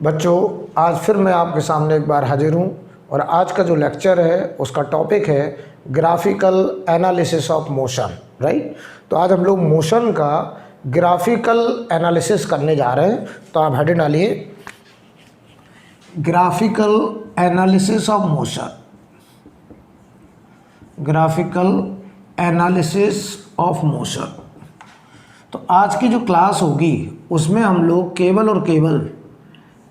बच्चों, आज फिर मैं आपके सामने एक बार हाजिर हूँ और आज का जो लेक्चर है उसका टॉपिक है graphical analysis of motion. Right. तो आज हम लोग मोशन का ग्राफिकल एनालिसिस करने जा रहे हैं। तो आप हेडिंग डालिए graphical analysis of motion. Graphical analysis of motion. तो आज की जो क्लास होगी उसमें हम लोग केवल और केवल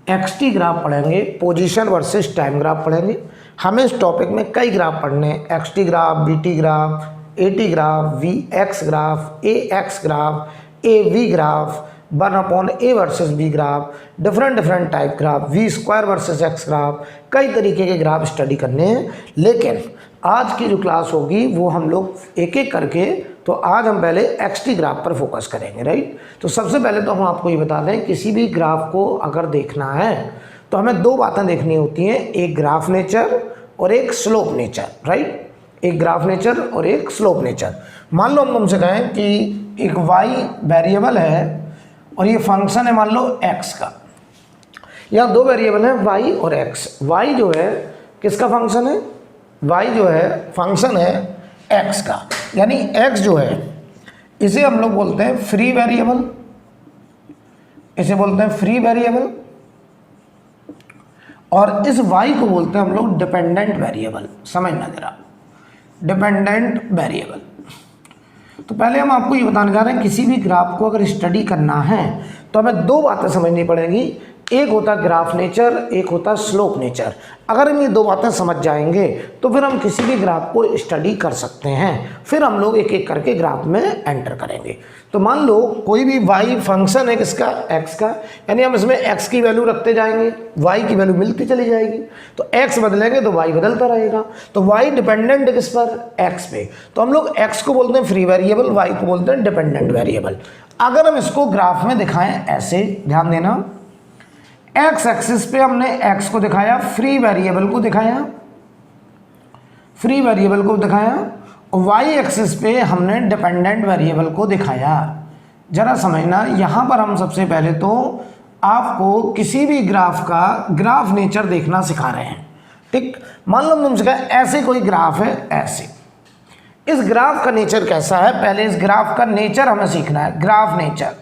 एक्सटी ग्राफ पढ़ेंगे, पोजीशन वर्सेस टाइम ग्राफ पढ़ेंगे। हमें इस टॉपिक में कई ग्राफ पढ़ने हैं, X T graph, V T graph, A T graph, V X graph, A X graph, A V graph, 1/a versus V graph, different type graph, V square versus X graph, कई तरीके के ग्राफ स्टडी करने हैं। लेकिन आज की जो क्लास होगी वो हम लोग एक एक करके, तो आज हम पहले एक्सटी ग्राफ पर फोकस करेंगे। राइट। तो सबसे पहले तो हम आपको ये बता दें, किसी भी ग्राफ को अगर देखना है तो हमें दो बातें देखनी होती हैं, एक ग्राफ नेचर और एक स्लोप नेचर। राइट। एक ग्राफ नेचर और एक स्लोप नेचर। मान लो हम तुमसे कहें कि एक वाई वेरिएबल है और ये फंक्शन है मान लो एक्स का। यहाँ दो वेरिएबल हैं वाई और एक्स। वाई जो है किसका फंक्शन है? वाई जो है फंक्शन है एक्स का, यानी एक्स जो है इसे हम लोग बोलते हैं फ्री वेरिएबल, इसे बोलते हैं फ्री वेरिएबल, और इस वाई को बोलते हैं हम लोग डिपेंडेंट वेरिएबल। समझना जरा, डिपेंडेंट वेरिएबल। तो पहले हम आपको ये बताने जा रहे हैं, किसी भी ग्राफ को अगर स्टडी करना है तो हमें दो बातें समझनी पड़ेंगी, एक होता है ग्राफ नेचर, एक होता है स्लोप नेचर। अगर हम ये दो बातें समझ जाएंगे तो फिर हम किसी भी ग्राफ को स्टडी कर सकते हैं। फिर हम लोग एक एक करके ग्राफ में एंटर करेंगे। तो मान लो कोई भी y फंक्शन है किसका? x का, यानी हम इसमें x की वैल्यू रखते जाएंगे, y की वैल्यू मिलती चली जाएगी। तो x बदलेंगे तो y बदलता रहेगा। तो y डिपेंडेंट है किस पर? x पे। तो हम लोग x को बोलते हैं फ्री वेरिएबल, y को बोलते हैं डिपेंडेंट वेरिएबल। अगर हम इसको ग्राफ में दिखाएं ऐसे, ध्यान देना, एक्स एक्सिस पे हमने एक्स को दिखाया, फ्री वेरिएबल को दिखाया, फ्री वेरिएबल को दिखाया, और वाई एक्सिस पे हमने डिपेंडेंट वेरिएबल को दिखाया। जरा समझना, यहाँ पर हम सबसे पहले तो आपको किसी भी ग्राफ का ग्राफ नेचर देखना सिखा रहे हैं। ठीक। मान लो तुमसे कहा ऐसे कोई ग्राफ है, ऐसे, इस ग्राफ का नेचर कैसा है? पहले इस ग्राफ का नेचर हमें सीखना है। ग्राफ नेचर,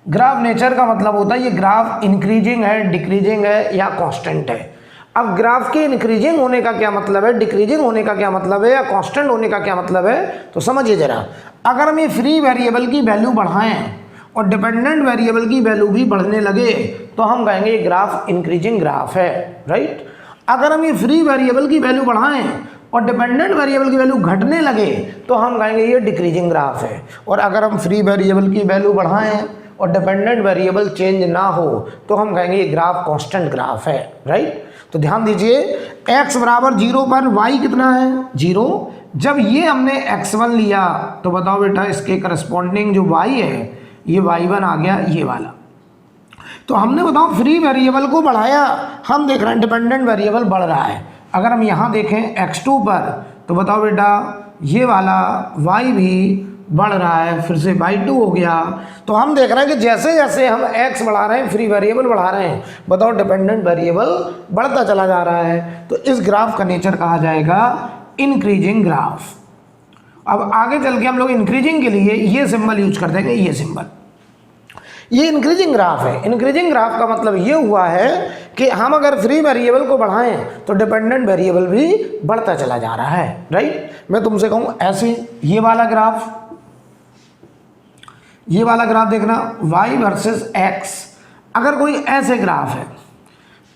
ग्राफ नेचर का मतलब होता है ये ग्राफ इंक्रीजिंग है, डिक्रीजिंग है या कांस्टेंट है। अब ग्राफ के इंक्रीजिंग होने का क्या मतलब है, डिक्रीजिंग होने का क्या मतलब है, या कांस्टेंट होने का क्या मतलब है? तो समझिए जरा, अगर हम ये फ्री वेरिएबल की वैल्यू बढ़ाएं और डिपेंडेंट वेरिएबल की वैल्यू भी बढ़ने लगे तो हम कहेंगे ये ग्राफ इंक्रीजिंग ग्राफ है। राइट। अगर हम ये फ्री वेरिएबल की वैल्यू बढ़ाएं और डिपेंडेंट वेरिएबल की वैल्यू घटने लगे तो हम कहेंगे ये डिक्रीजिंग ग्राफ है। और अगर हम फ्री वेरिएबल की वैल्यू बढ़ाएं और डिपेंडेंट वेरिएबल चेंज ना हो तो हम कहेंगे ये ग्राफ कांस्टेंट ग्राफ है। राइट। तो ध्यान दीजिए, x बराबर 0 पर y कितना है? 0। जब ये हमने x1 लिया तो बताओ बेटा इसके करस्पॉन्डिंग जो y है ये y1 आ गया, ये वाला। तो हमने बताओ फ्री वेरिएबल को बढ़ाया, हम देख रहे हैं डिपेंडेंट वेरिएबल बढ़ रहा है। अगर हम यहाँ देखें x2 पर तो बताओ बेटा ये वाला y भी बढ़ रहा है, फिर से y2 हो गया। तो हम देख रहे हैं कि जैसे जैसे हम x बढ़ा रहे हैं, फ्री वेरिएबल बढ़ा रहे हैं, बताओ डिपेंडेंट वेरिएबल बढ़ता चला जा रहा है। तो इस ग्राफ का नेचर कहा जाएगा इंक्रीजिंग ग्राफ। अब आगे चल के हम लोग इंक्रीजिंग के लिए ये सिंबल यूज कर देंगे, ये सिंबल, ये इंक्रीजिंग ग्राफ है। इंक्रीजिंग ग्राफ का मतलब ये हुआ है कि हम अगर फ्री वेरिएबल को बढ़ाएं तो डिपेंडेंट वेरिएबल भी बढ़ता चला जा रहा है। राइट। मैं तुमसे कहूँ ऐसे, ये वाला ग्राफ, ये वाला ग्राफ देखना, y वर्सेस x। अगर कोई ऐसे ग्राफ है,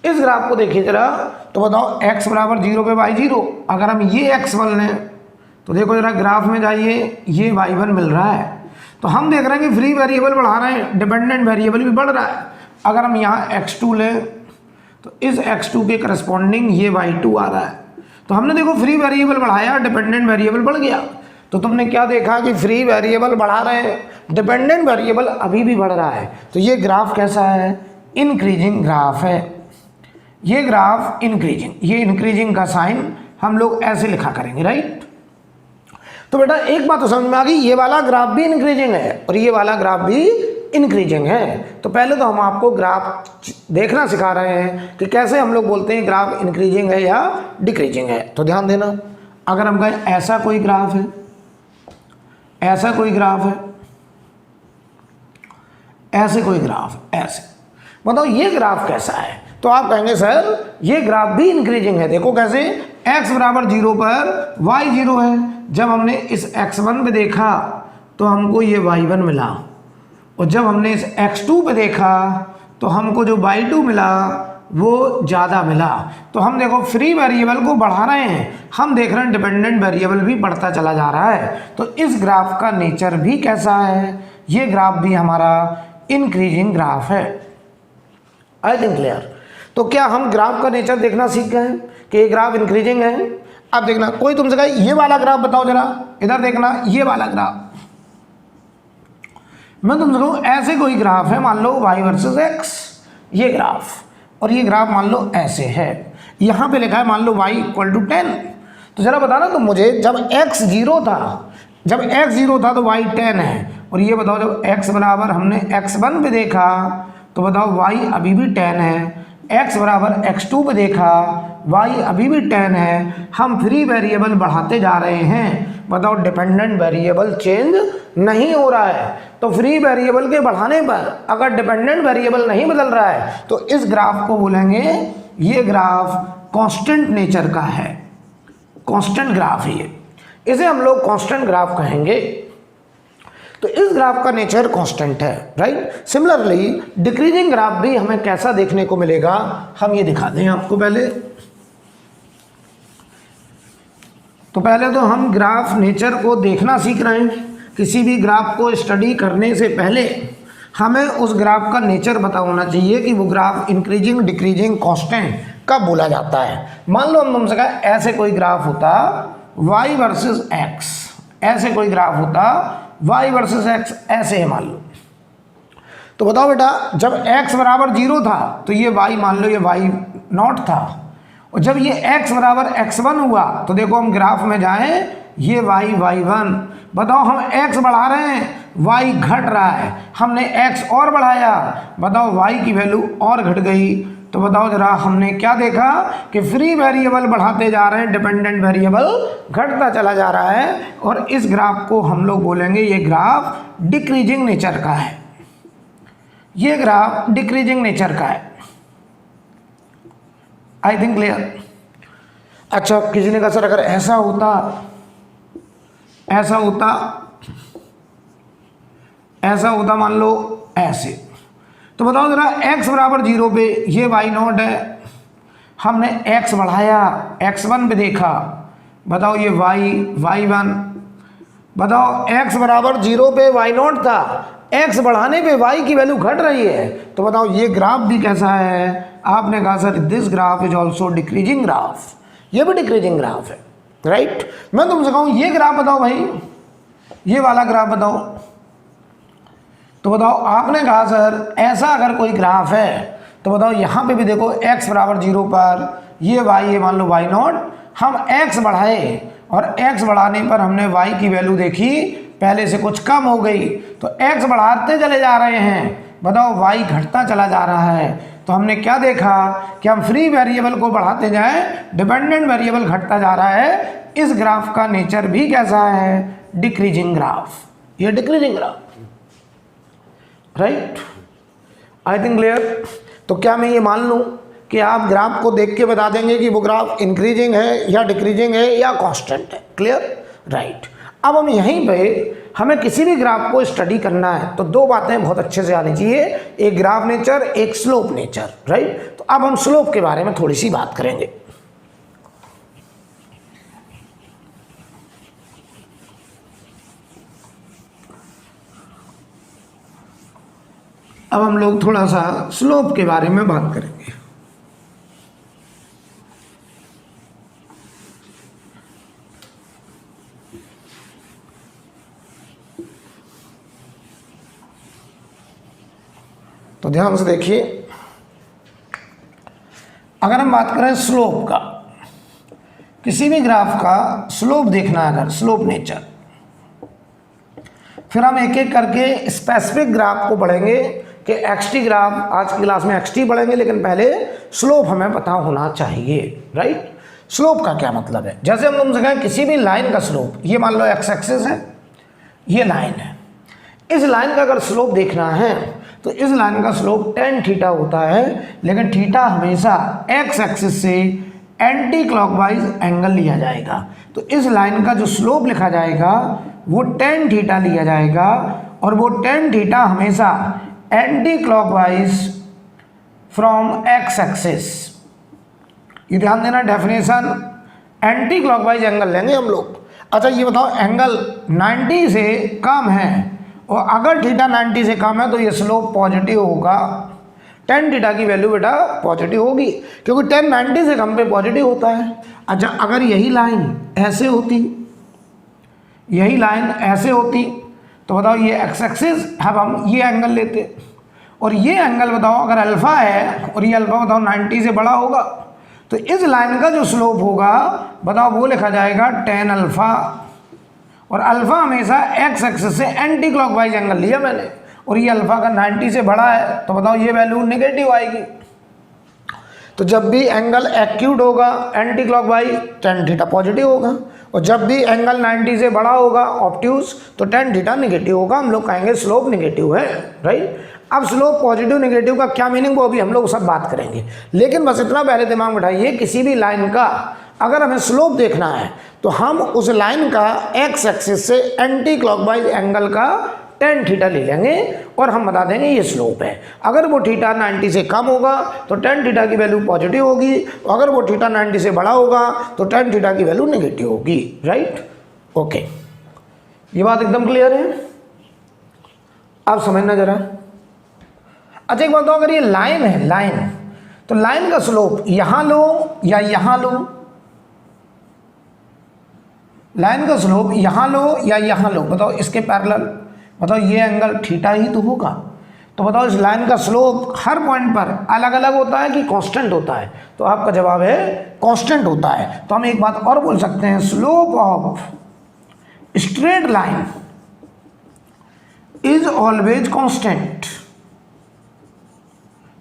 इस ग्राफ को देखिए जरा, तो बताओ x बराबर 0 पे y 0। अगर हम ये x1 लें तो देखो जरा ग्राफ में जाइए, ये y1 मिल रहा है। तो हम देख रहे हैं कि फ्री वेरिएबल बढ़ा रहे हैं, डिपेंडेंट वेरिएबल भी बढ़ रहा है। अगर हम यहाँ x2 लें तो इस x2 के करस्पॉन्डिंग ये y2 आ रहा है। तो हमने देखो फ्री वेरिएबल बढ़ाया, डिपेंडेंट वेरिएबल बढ़ गया। तो तुमने क्या देखा कि फ्री वेरिएबल बढ़ा रहे हैं, डिपेंडेंट वेरिएबल अभी भी बढ़ रहा है। तो ये ग्राफ कैसा है? इंक्रीजिंग ग्राफ है। ये ग्राफ इंक्रीजिंग, ये इंक्रीजिंग का साइन हम लोग ऐसे लिखा करेंगे। राइट। तो बेटा एक बात तो समझ में आ गई, ये वाला ग्राफ भी इंक्रीजिंग है और ये वाला ग्राफ भी इंक्रीजिंग है। तो पहले तो हम आपको ग्राफ देखना सिखा रहे हैं कि कैसे हम लोग बोलते हैं ग्राफ इंक्रीजिंग है या डिक्रीजिंग है। तो ध्यान देना, अगर हम कहें ऐसा कोई ग्राफ है, ऐसा कोई ग्राफ है, ऐसे कोई ग्राफ, ऐसे बताओ ये ग्राफ कैसा है, तो आप कहेंगे सर ये ग्राफ भी इंक्रीजिंग है। देखो कैसे, x बराबर 0 पर y 0 है। जब हमने इस x1 पे देखा तो हमको ये y1 मिला, और जब हमने इस x2 पे देखा तो हमको जो y2 मिला वो ज़्यादा मिला। तो हम देखो फ्री वेरिएबल को बढ़ा रहे हैं, हम देख रहे हैं डिपेंडेंट वेरिएबल भी बढ़ता चला जा रहा है। तो इस ग्राफ का नेचर भी कैसा है, ये ग्राफ भी हमारा इंक्रीजिंग ग्राफ है। आई थिंक क्लियर। तो क्या हम ग्राफ का नेचर देखना सीख गए कि ये ग्राफ इंक्रीजिंग है। अब देखना, कोई तुमसे कहे ये वाला ग्राफ बताओ जरा, इधर देखना ये वाला ग्राफ, मैं तुमसे कहूँ ऐसे कोई ग्राफ है, मान लो y वर्सेस x, ये ग्राफ, और ये ग्राफ मान लो ऐसे है, यहाँ पे लिखा है मान लो y इक्वल टू 10। तो जरा बताना तुम मुझे, जब x 0 था, जब x 0 था तो y 10 है, और ये बताओ जब x बराबर हमने x1 पे देखा तो बताओ y अभी भी 10 है, x बराबर x2 पे देखा y अभी भी 10 है। हम फ्री वेरिएबल बढ़ाते जा रहे हैं, बताओ डिपेंडेंट वेरिएबल चेंज नहीं हो रहा है। तो फ्री वेरिएबल के बढ़ाने पर अगर डिपेंडेंट वेरिएबल नहीं बदल रहा है तो इस ग्राफ को बोलेंगे ये ग्राफ कांस्टेंट नेचर का है, कांस्टेंट ग्राफ ही है, इसे हम लोग कांस्टेंट ग्राफ कहेंगे। तो इस ग्राफ का नेचर कांस्टेंट है, राइट। सिमिलरली डिक्रीजिंग ग्राफ भी हमें कैसा देखने को मिलेगा, हम ये दिखा दें आपको पहले। तो पहले तो हम ग्राफ नेचर को देखना सीख रहे हैं। किसी भी ग्राफ को स्टडी करने से पहले हमें उस ग्राफ का नेचर पता होना चाहिए कि वो ग्राफ इंक्रीजिंग, डिक्रीजिंग, कांस्टेंट कब बोला जाता है। मान लो हम तुमसे कहा ऐसे कोई ग्राफ होता y वर्सेस x, ऐसे कोई ग्राफ होता y वर्सेस x, ऐसे है मान लो। तो बताओ बेटा, जब x बराबर 0 था तो ये y मान लो ये y0 था, और जब ये x बराबर x1 हुआ तो देखो हम ग्राफ में जाएं, ये y1, बताओ हम x बढ़ा रहे हैं y घट रहा है, हमने x और बढ़ाया, बताओ y की वैल्यू और घट गई। तो बताओ जरा हमने क्या देखा कि फ्री वेरिएबल बढ़ाते जा रहे हैं, डिपेंडेंट वेरिएबल घटता चला जा रहा है, और इस ग्राफ को हम लोग बोलेंगे ये ग्राफ डिक्रीजिंग नेचर का है, ये ग्राफ डिक्रीजिंग नेचर का है। आई थिंक क्लियर। अच्छा, किसी ने कहा सर अगर ऐसा होता, ऐसा होता, ऐसा होता मान लो ऐसे, तो बताओ जरा x बराबर 0 पे ये y0 है, हमने x बढ़ाया, x1 पे देखा, बताओ ये y1, बताओ x बराबर 0 पे y0 था, x बढ़ाने पे y की वैल्यू घट रही है, तो बताओ ये ग्राफ भी कैसा है। आपने कहा sir this graph is also decreasing graph, ये भी डिक्रीजिंग ग्राफ है, राइट। मैं तुमसे कहूँ ये ग्राफ बताओ भाई, ये वाला ग्राफ बताओ, तो बताओ आपने कहा सर ऐसा अगर कोई ग्राफ है तो बताओ यहाँ पे भी देखो x बराबर 0 पर ये y, ये मान लो y0, हम x बढ़ाए और x बढ़ाने पर हमने y की वैल्यू देखी पहले से कुछ कम हो गई, तो x बढ़ाते चले जा रहे हैं, बताओ y घटता चला जा रहा है। तो हमने क्या देखा कि हम फ्री वेरिएबल को बढ़ाते जाएं, डिपेंडेंट वेरिएबल घटता जा रहा है। इस ग्राफ का नेचर भी कैसा है, डिक्रीजिंग ग्राफ, ये डिक्रीजिंग ग्राफ, राइट। आई थिंक क्लियर। तो क्या मैं ये मान लूँ कि आप ग्राफ को देख के बता देंगे कि वो ग्राफ इंक्रीजिंग है या डिक्रीजिंग है या कांस्टेंट है, क्लियर, राइट। अब हम यहीं पे हमें किसी भी ग्राफ को स्टडी करना है तो दो बातें बहुत अच्छे से आनी चाहिए, एक ग्राफ नेचर, एक स्लोप नेचर, राइट। तो अब हम स्लोप के बारे में थोड़ी सी बात करेंगे। अब हम लोग थोड़ा सा स्लोप के बारे में बात करेंगे। तो ध्यान से देखिए, अगर हम बात करें स्लोप का, किसी भी ग्राफ का स्लोप देखना है, अगर स्लोप नेचर, फिर हम एक एक करके स्पेसिफिक ग्राफ को पढ़ेंगे कि एक्सटी ग्राफ, आज की क्लास में एक्सटी पढ़ेंगे, लेकिन पहले स्लोप हमें पता होना चाहिए, राइट। स्लोप का क्या मतलब है? जैसे हम तुमसे कहें किसी भी लाइन का स्लोप, ये मान लो एक्स एक्सिस है, ये लाइन है, इस लाइन का अगर स्लोप देखना है तो इस लाइन का स्लोप tan थीटा होता है, लेकिन थीटा हमेशा एक्स एक्सिस से एंटी क्लॉकवाइज एंगल लिया जाएगा। तो इस लाइन का जो स्लोप लिखा जाएगा वो tan थीटा लिया जाएगा, और वो tan थीटा हमेशा anti clockwise from x axis. ये ध्यान देना, डेफिनेशन एंटी क्लॉकवाइज एंगल लेंगे हम लोग। अच्छा ये बताओ, एंगल 90 से कम है और अगर थीटा 90 से कम है तो ये स्लोप पॉजिटिव होगा। tan थीटा की वैल्यू बेटा पॉजिटिव होगी, क्योंकि tan 90 से कम पे पॉजिटिव होता है। अच्छा अगर यही लाइन ऐसे होती, यही लाइन ऐसे होती, तो बताओ ये एक्स एक्सिस, अब हम ये एंगल लेते, और ये एंगल बताओ अगर अल्फा है और ये अल्फा बताओ 90 से बड़ा होगा, तो इस लाइन का जो स्लोप होगा बताओ वो लिखा जाएगा tan अल्फा, और अल्फा हमेशा एक्स एक्सिस से एंटी क्लॉकवाइज एंगल लिया मैंने, और ये अल्फा का 90 से बड़ा है, तो बताओ ये वैल्यू नेगेटिव आएगी। तो जब भी एंगल एक्यूट होगा anti clockwise, tan theta positive होगा, और जब भी एंगल 90 से बड़ा होगा ऑब्ट्यूज, तो tan थीटा नेगेटिव होगा। हम लोग कहेंगे स्लोप नेगेटिव है, राइट। अब स्लोप पॉजिटिव नेगेटिव का क्या मीनिंग वो अभी हम लोग सब बात करेंगे, लेकिन बस इतना पहले दिमाग में बैठाइए, किसी भी लाइन का अगर हमें स्लोप देखना है तो हम उस लाइन का एक्स एक्सिस से एंटी क्लॉकवाइज एंगल का tan थीटा ले लेंगे और हम बता देंगे ये स्लोप है। अगर वो थीटा 90 से कम होगा तो tan थीटा की वैल्यू पॉजिटिव होगी, अगर वो थीटा 90 से बड़ा होगा तो tan थीटा की वैल्यू नेगेटिव होगी, राइट। ओके, ये बात एकदम क्लियर है, आप समझना जरा। अच्छा एक बात बताओ, अगर ये लाइन है, लाइन, तो लाइन का स्लोप यहां लो या यहां लो, लाइन का स्लोप यहां लो या यहां लो, बताओ इसके पैरेलल, बताओ ये एंगल थीटा ही तो होगा। तो बताओ इस लाइन का स्लोप हर पॉइंट पर अलग अलग होता है कि कांस्टेंट होता है? तो आपका जवाब है कांस्टेंट होता है। तो हम एक बात और बोल सकते हैं, slope of straight line is always constant.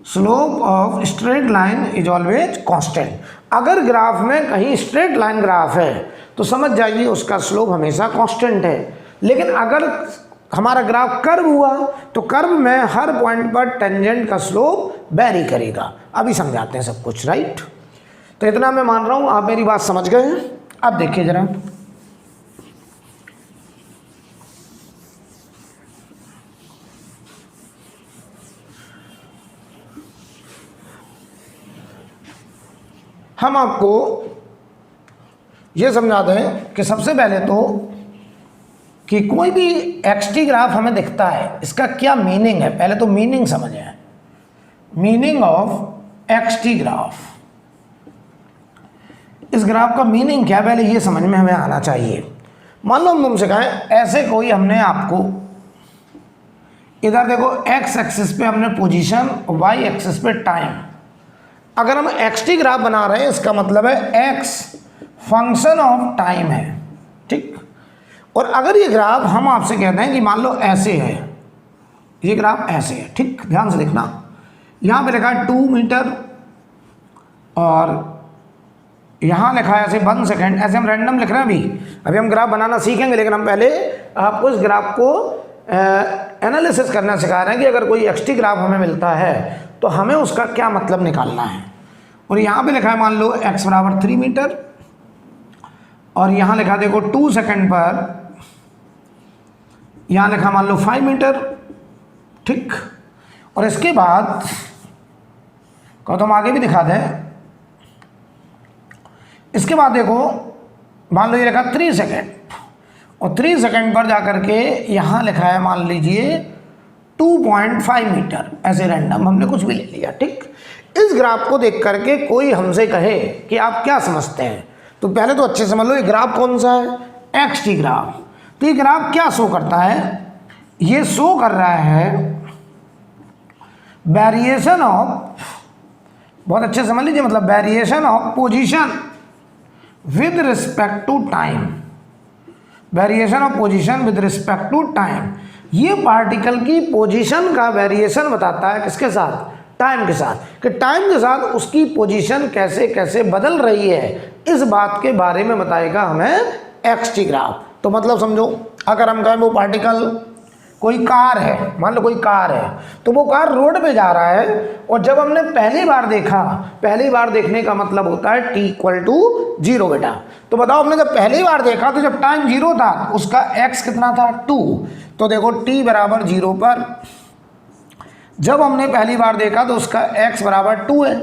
Slope of straight line is always constant. अगर ग्राफ में कहीं स्ट्रेट लाइन ग्राफ है तो समझ जाइए उसका स्लोप हमेशा कांस्टेंट है, लेकिन अगर हमारा ग्राफ कर्व हुआ तो कर्व में हर पॉइंट पर टेंजेंट का स्लोप वेरी करेगा। अभी समझाते हैं सब कुछ, राइट। तो इतना मैं मान रहा हूं आप मेरी बात समझ गए हैं। अब देखिए जरा, हम आपको ये समझा दें कि सबसे पहले तो कि कोई भी एक्सटी ग्राफ हमें दिखता है, इसका क्या मीनिंग है, पहले तो मीनिंग समझें। मीनिंग ऑफ एक्सटी ग्राफ, इस ग्राफ का मीनिंग क्या, पहले ये समझ में हमें आना चाहिए। मान लो हम तुमसे कहें ऐसे कोई हमने आपको, इधर देखो एक्स एक्सिस पे हमने पोजीशन, वाई एक्सिस पे टाइम। अगर हम एक्सटी ग्राफ बना रहे हैं इसका मतलब है एक्स फंक्शन ऑफ टाइम है, ठीक। और अगर ये ग्राफ हम आपसे कहते हैं कि मान लो ऐसे है, ये ग्राफ ऐसे है, ठीक, ध्यान से देखना, यहाँ पे लिखा है 2 मीटर और यहाँ लिखा है ऐसे 1 सेकेंड, ऐसे हम रैंडम लिख रहे हैं। अभी हम ग्राफ बनाना सीखेंगे, लेकिन हम पहले आपको इस ग्राफ को एनालिसिस करना सिखा रहे हैं कि अगर कोई एक्सटी ग्राफ हमें मिलता है तो हमें उसका क्या मतलब निकालना है। और यहाँ पे लिखा है मान लो x बराबर 3 मीटर और यहाँ लिखा देखो 2 सेकेंड पर, यहाँ लिखा मान लो 5 मीटर, ठीक। और इसके बाद कहो तो हम आगे भी दिखा दें, इसके बाद देखो मान लो ये लिखा 3 सेकेंड और 3 सेकेंड पर जाकर के यहाँ लिखा है मान लीजिए 2.5 मीटर, ऐसे रैंडम हमने कुछ भी ले लिया, ठीक। इस ग्राफ को देख करके कोई हमसे कहे कि आप क्या समझते हैं, तो पहले तो अच्छे समझ लो ये ग्राफ कौन सा है, एक्सटी ग्राफ। तो ये ग्राफ क्या शो करता है, ये शो कर रहा है वेरिएशन ऑफ, बहुत अच्छे समझ लीजिए, मतलब variation of position with respect to time. Variation of position with respect to time. ये पार्टिकल की पोजीशन का वेरिएशन बताता है किसके साथ, टाइम के साथ, कि टाइम के साथ उसकी पोजीशन कैसे कैसे बदल रही है, इस बात के बारे में बताएगा हमें एक्सटी ग्राफ। तो मतलब समझो, अगर हम कहें वो पार्टिकल कोई कार है, मान लो कोई कार है, तो वो कार रोड पे जा रहा है, और जब हमने पहली बार देखा, पहली बार देखने का मतलब होता है t = 0 बेटा। तो बताओ, हमने जब पहली बार देखा तो जब टाइम 0 था उसका x कितना था, 2। तो देखो t = 0 पर जब हमने पहली बार देखा तो उसका x = 2 है।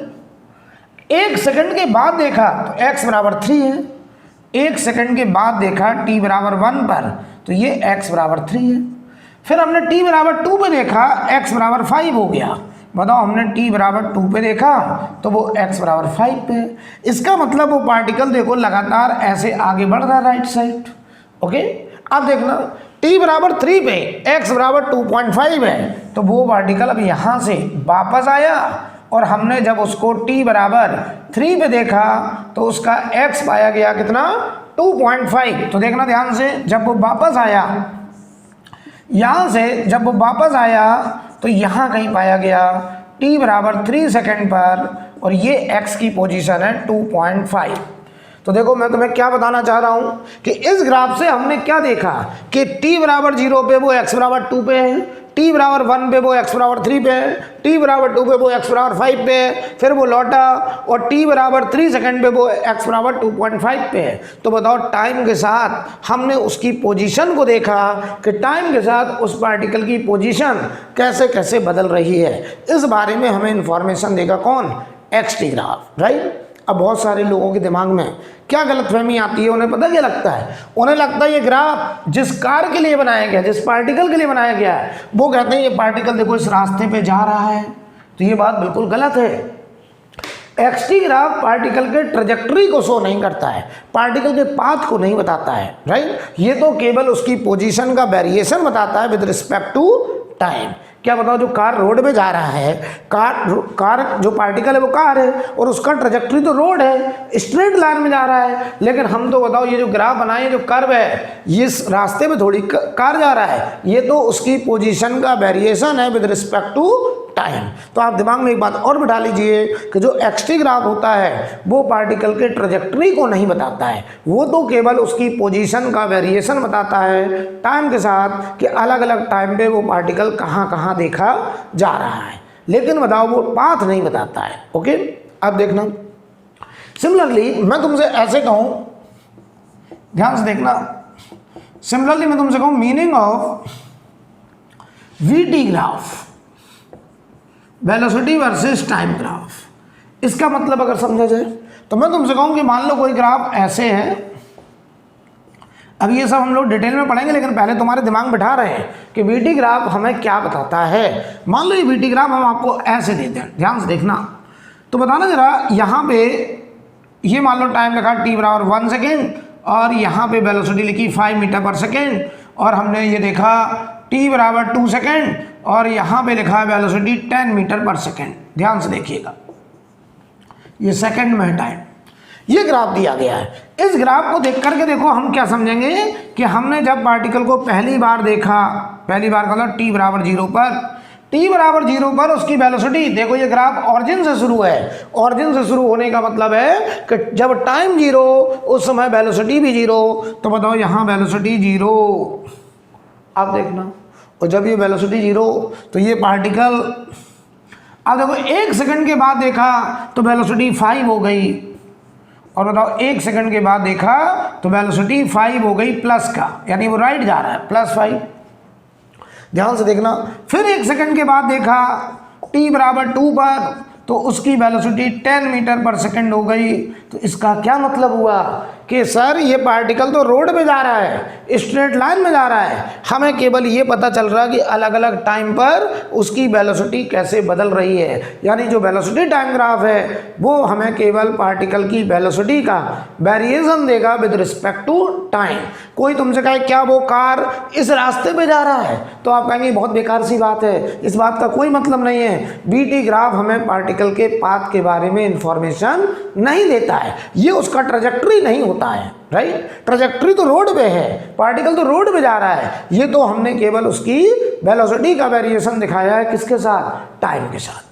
1 सेकंड के बाद देखा तो x = 3 है। 1 सेकंड के बाद देखा t = 1 पर तो ये x = 3 है। फिर हमने t = 2 पे देखा, x = 5 हो गया। बताओ, हमने t = 2 पे देखा तो वो x = 5 पे। इसका मतलब वो पार्टिकल देखो लगातार ऐसे आगे बढ़ रहा है राइट साइड। ओके, अब देखना t = 3 पे x = 2.5 है, तो वो पार्टिकल अब यहाँ से वापस आया, और हमने जब उसको t = 3 पे देखा तो उसका x पाया गया कितना, 2.5। तो देखना ध्यान से, जब वो वापस आया, यहाँ से जब वो वापस आया तो यहाँ कहीं पाया गया t = 3 सेकंड पर, और ये x की पोजीशन है 2.5। तो देखो, मैं तुम्हें क्या बताना चाह रहा हूँ कि इस ग्राफ से हमने क्या देखा कि t = 0 पे वो x = 2 पे है, t = 1 पे वो x = 3 पे है, t = 2 पे वो x = 5 पे है, फिर वो लौटा और t = 3 सेकंड पे वो x = 2.5 पे है। तो बताओ, टाइम के साथ हमने उसकी पोजीशन को देखा कि टाइम के साथ उस पार्टिकल की पोजीशन कैसे कैसे बदल रही है, इस बारे में हमें इंफॉर्मेशन देगा कौन, एक्सटी ग्राफ, राइट। अब बहुत सारे लोगों के दिमाग में क्या गलतफहमी आती है, उन्हें पता क्या लगता है, उन्हें लगता है ये ग्राफ जिस कार के लिए बनाया गया, जिस पार्टिकल के लिए बनाया गया है, वो कहते हैं ये पार्टिकल देखो इस रास्ते पे जा रहा है। तो ये बात बिल्कुल गलत है। एक्सटी ग्राफ पार्टिकल के ट्रेजेक्टरी को शो नहीं करता है, पार्टिकल के पाथ को नहीं बताता है, राइट। ये तो केवल उसकी पोजीशन का वेरिएशन बताता है विद रिस्पेक्ट टू टाइम। क्या बताओ, जो कार रोड में जा रहा है, कार जो पार्टिकल है वो कार है, और उसका ट्रेजेक्टरी तो रोड है, स्ट्रेट लाइन में जा रहा है। लेकिन हम तो बताओ, ये जो ग्राफ बनाए, जो कर्व है, ये इस रास्ते में थोड़ी कार जा रहा है, ये तो उसकी पोजीशन का वेरिएशन है विद रिस्पेक्ट टू टाइम। तो आप दिमाग में एक बात और बिठा लीजिए कि जो एक्सटी ग्राफ होता है वो पार्टिकल के ट्रेजेक्टरी को नहीं बताता है, वो तो केवल उसकी पोजीशन का वेरिएशन बताता है टाइम के साथ, कि अलग अलग टाइम पे वो पार्टिकल कहाँ कहाँ देखा जा रहा है। लेकिन बताओ, वो पाथ नहीं बताता है। ओके, अब देखना, सिमिलरली मैं तुमसे ऐसे कहूँ, ध्यान से देखना, सिमिलरली मैं तुमसे कहूँ meaning of VT graph, velocity versus time graph. इसका मतलब अगर समझा जाए तो मैं तुमसे कहूँ कि मान लो कोई ग्राफ ऐसे है, अब ये सब हम लोग डिटेल में पढ़ेंगे, लेकिन पहले तुम्हारे दिमाग में बिठा रहे हैं कि वीटी ग्राफ हमें क्या बताता है। मान लो ये वीटी ग्राफ हम आपको ऐसे देते हैं, ध्यान से देखना। तो बताना जरा, यहाँ पे ये मान लो टाइम लिखा t = 1 सेकेंड, और यहाँ पे वेलोसिटी लिखी 5 मीटर पर सेकेंड, और हमने ये देखा t = 2 सेकेंड, और यहाँ पे लिखा है वेलोसिटी 10 मीटर पर सेकेंड। ध्यान से देखिएगा, ये सेकेंड में है टाइम, ये ग्राफ दिया गया है। इस ग्राफ को देख करके देखो हम क्या समझेंगे कि हमने जब पार्टिकल को पहली बार देखा, पहली बार का मतलब t = 0 पर, t = 0 पर उसकी वेलोसिटी, देखो ये ग्राफ ऑरिजिन से शुरू है, ऑरिजिन से शुरू होने का मतलब है कि जब टाइम 0 उस समय वेलोसिटी भी 0। तो बताओ, यहाँ वेलोसिटी 0, आप देखना, और जब ये वेलोसिटी 0 तो ये पार्टिकल, अब देखो 1 सेकंड के बाद देखा तो वेलोसिटी 5 हो गई, और बताओ 1 सेकंड के बाद देखा तो वेलोसिटी 5 हो गई प्लस का, यानी वो राइट जा रहा है, +5। ध्यान से देखना, फिर 1 सेकंड के बाद देखा t = 2 पर, तो उसकी वेलोसिटी 10 मीटर पर सेकंड हो गई। तो इसका क्या मतलब हुआ कि सर ये पार्टिकल तो रोड पे जा रहा है, स्ट्रेट लाइन में जा रहा है, हमें केवल ये पता चल रहा है कि अलग अलग टाइम पर उसकी वेलोसिटी कैसे बदल रही है। यानी जो वेलोसिटी टाइम ग्राफ है वो हमें केवल पार्टिकल की वेलोसिटी का वेरिएशन देगा विद रिस्पेक्ट टू टाइम। कोई तुमसे कहे क्या वो कार इस रास्ते पे जा रहा है, तो आप कहेंगे बहुत बेकार सी बात है, इस बात का कोई मतलब नहीं है। बीटी ग्राफ हमें पार्टिकल के पाथ के बारे में इंफॉर्मेशन नहीं देता है, ये उसका ट्रेजेक्टरी नहीं होता है, राइट। ट्रैजेक्टरी तो रोड पे है, पार्टिकल तो रोड पे जा रहा है, ये तो हमने केवल उसकी वेलोसिटी का वेरिएशन दिखाया है, किसके साथ, टाइम के साथ।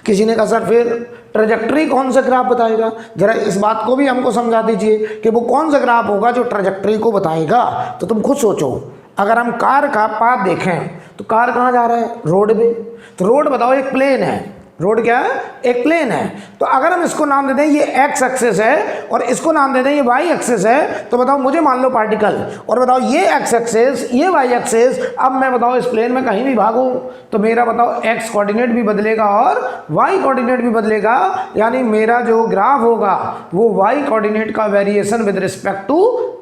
किसी ने कहा सर फिर ट्रैजेक्टरी कौन सा ग्राफ बताएगा, जरा इस बात को भी हमको समझा दीजिए कि वो कौन सा ग्राफ होगा जो ट्रैजेक्टरी को बताएगा। तो तुम खुद सोचो, अगर हम कार का पाथ देखें तो कार कहाँ जा रहा है, रोड पे। तो रोड बताओ एक प्लेन है, रोड क्या है, एक प्लेन है। तो अगर हम इसको नाम दे दें ये एक्स एक्सिस है और इसको नाम दे दें ये वाई एक्सिस है, तो बताओ मुझे मान लो पार्टिकल, और बताओ ये एक्स एक्सिस ये वाई एक्सिस, अब मैं बताओ इस प्लेन में कहीं भी भागूं तो मेरा बताओ एक्स कोऑर्डिनेट भी बदलेगा और वाई कोऑर्डिनेट भी बदलेगा, यानी मेरा जो ग्राफ होगा वो वाई कोऑर्डिनेट का variation with respect to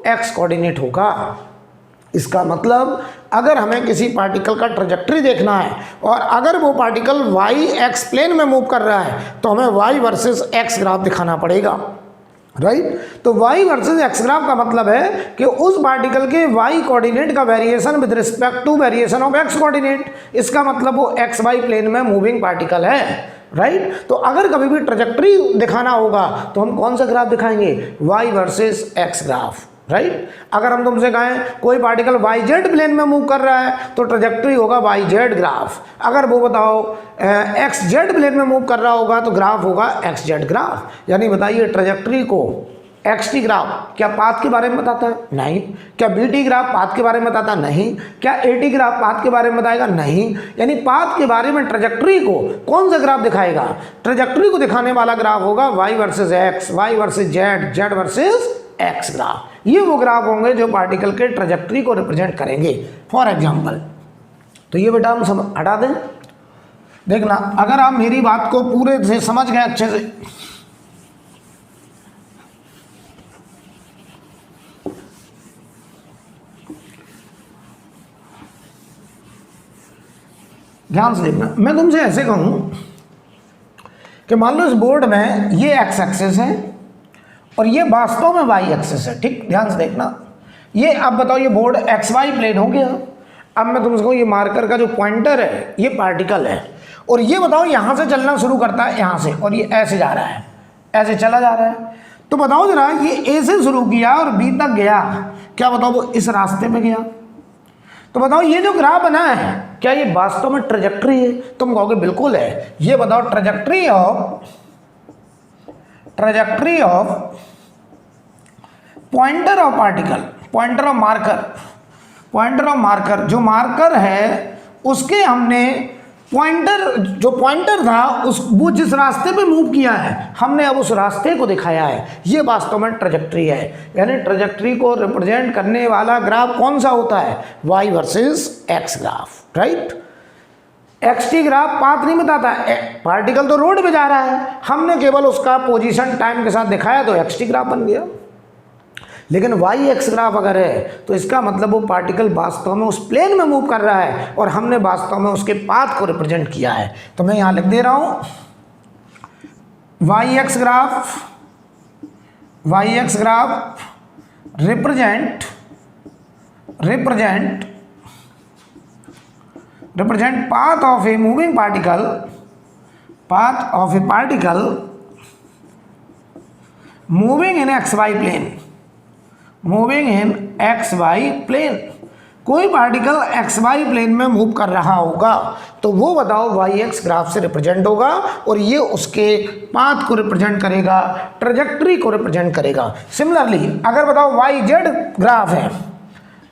X coordinate होगा। इसका मतलब अगर हमें किसी पार्टिकल का ट्रैजेक्टरी देखना है और अगर वो पार्टिकल वाई एक्स प्लेन में मूव कर रहा है तो हमें वाई वर्सेस एक्स ग्राफ दिखाना पड़ेगा, राइट। तो वाई वर्सेस एक्स ग्राफ का मतलब है कि उस पार्टिकल के वाई कोऑर्डिनेट का variation with respect to variation of X coordinate. इसका मतलब वो एक्स वाई प्लेन में मूविंग पार्टिकल है, राइट। तो अगर कभी भी ट्रैजेक्टरी दिखाना होगा तो हम कौन सा ग्राफ दिखाएंगे, Y versus X graph, right. अगर हम तुमसे कहें कोई पार्टिकल वाई जेड प्लेन में मूव कर रहा है तो ट्रैजेक्टरी होगा वाई जेड ग्राफ। अगर वो बताओ एक्स जेड प्लेन में मूव कर रहा होगा तो ग्राफ होगा एक्स जेड ग्राफ। यानी बताइए ट्रैजेक्टरी को एक्स टी ग्राफ क्या पाथ के बारे में बताता है, नहीं। क्या बी टी ग्राफ पाथ के बारे में बताता है, नहीं। क्या ए टी ग्राफ पाथ के बारे में बताएगा, नहीं। यानी पाथ के बारे में ट्रैजेक्टरी को कौन सा ग्राफ दिखाएगा, ट्रैजेक्टरी को दिखाने वाला ग्राफ होगा Y versus X, Y versus Z, Z versus X graph. ये वो ग्राफ होंगे जो पार्टिकल के ट्रैजेक्टरी को रिप्रेजेंट करेंगे। फॉर एग्जांपल, तो ये बेटा हम हटा दें। देखना, अगर आप मेरी बात को पूरे से समझ गए अच्छे से, ध्यान से देखना, मैं तुमसे ऐसे कहूं कि मान लो इस बोर्ड में ये एक्स एक्सिस है और ये वास्तव में वाई एक्सिस है, ठीक। ध्यान से देखना, ये अब बताओ ये बोर्ड एक्स वाई प्लेन हो गया। अब मैं तुमसे कहूँ ये मार्कर का जो पॉइंटर है ये पार्टिकल है, और ये बताओ यहाँ से चलना शुरू करता है यहाँ से, और ये ऐसे जा रहा है, ऐसे चला जा रहा है। तो बताओ जरा ये ए से शुरू किया और बी तक गया, क्या बताओ वो इस रास्ते में गया। तो बताओ ये जो ग्राफ बना है क्या ये वास्तव में ट्रैजेक्टरी है, तुम कहोगे बिल्कुल है। ये बताओ trajectory of pointer of particle, pointer of marker, जो मार्कर है उसके हमने जो पॉइंटर था वो जिस रास्ते पे मूव किया है हमने अब उस रास्ते को दिखाया है, ये वास्तव में ट्रैजेक्टरी है। यानी ट्रैजेक्टरी को रिप्रेजेंट करने वाला ग्राफ कौन सा होता है, Y versus X graph, right. X T graph path नहीं बताता, पार्टिकल तो रोड पे जा रहा है, हमने केवल उसका पोजीशन टाइम के साथ दिखाया तो एक्स टी ग्राफ बन गया। लेकिन वाई एक्स ग्राफ अगर है तो इसका मतलब वो पार्टिकल वास्तव में उस प्लेन में मूव कर रहा है और हमने वास्तव में उसके पाथ को रिप्रेजेंट किया है। तो मैं यहाँ लिख दे रहा हूँ Y X graph represent path of a moving particle, moving in xy plane, कोई पार्टिकल xy प्लेन में मूव कर रहा होगा तो वो बताओ वाई एक्स ग्राफ से रिप्रेजेंट होगा, और ये उसके पाथ को रिप्रेजेंट करेगा, ट्रैजेक्टरी को रिप्रेजेंट करेगा। सिमिलरली अगर बताओ वाई जेड ग्राफ है,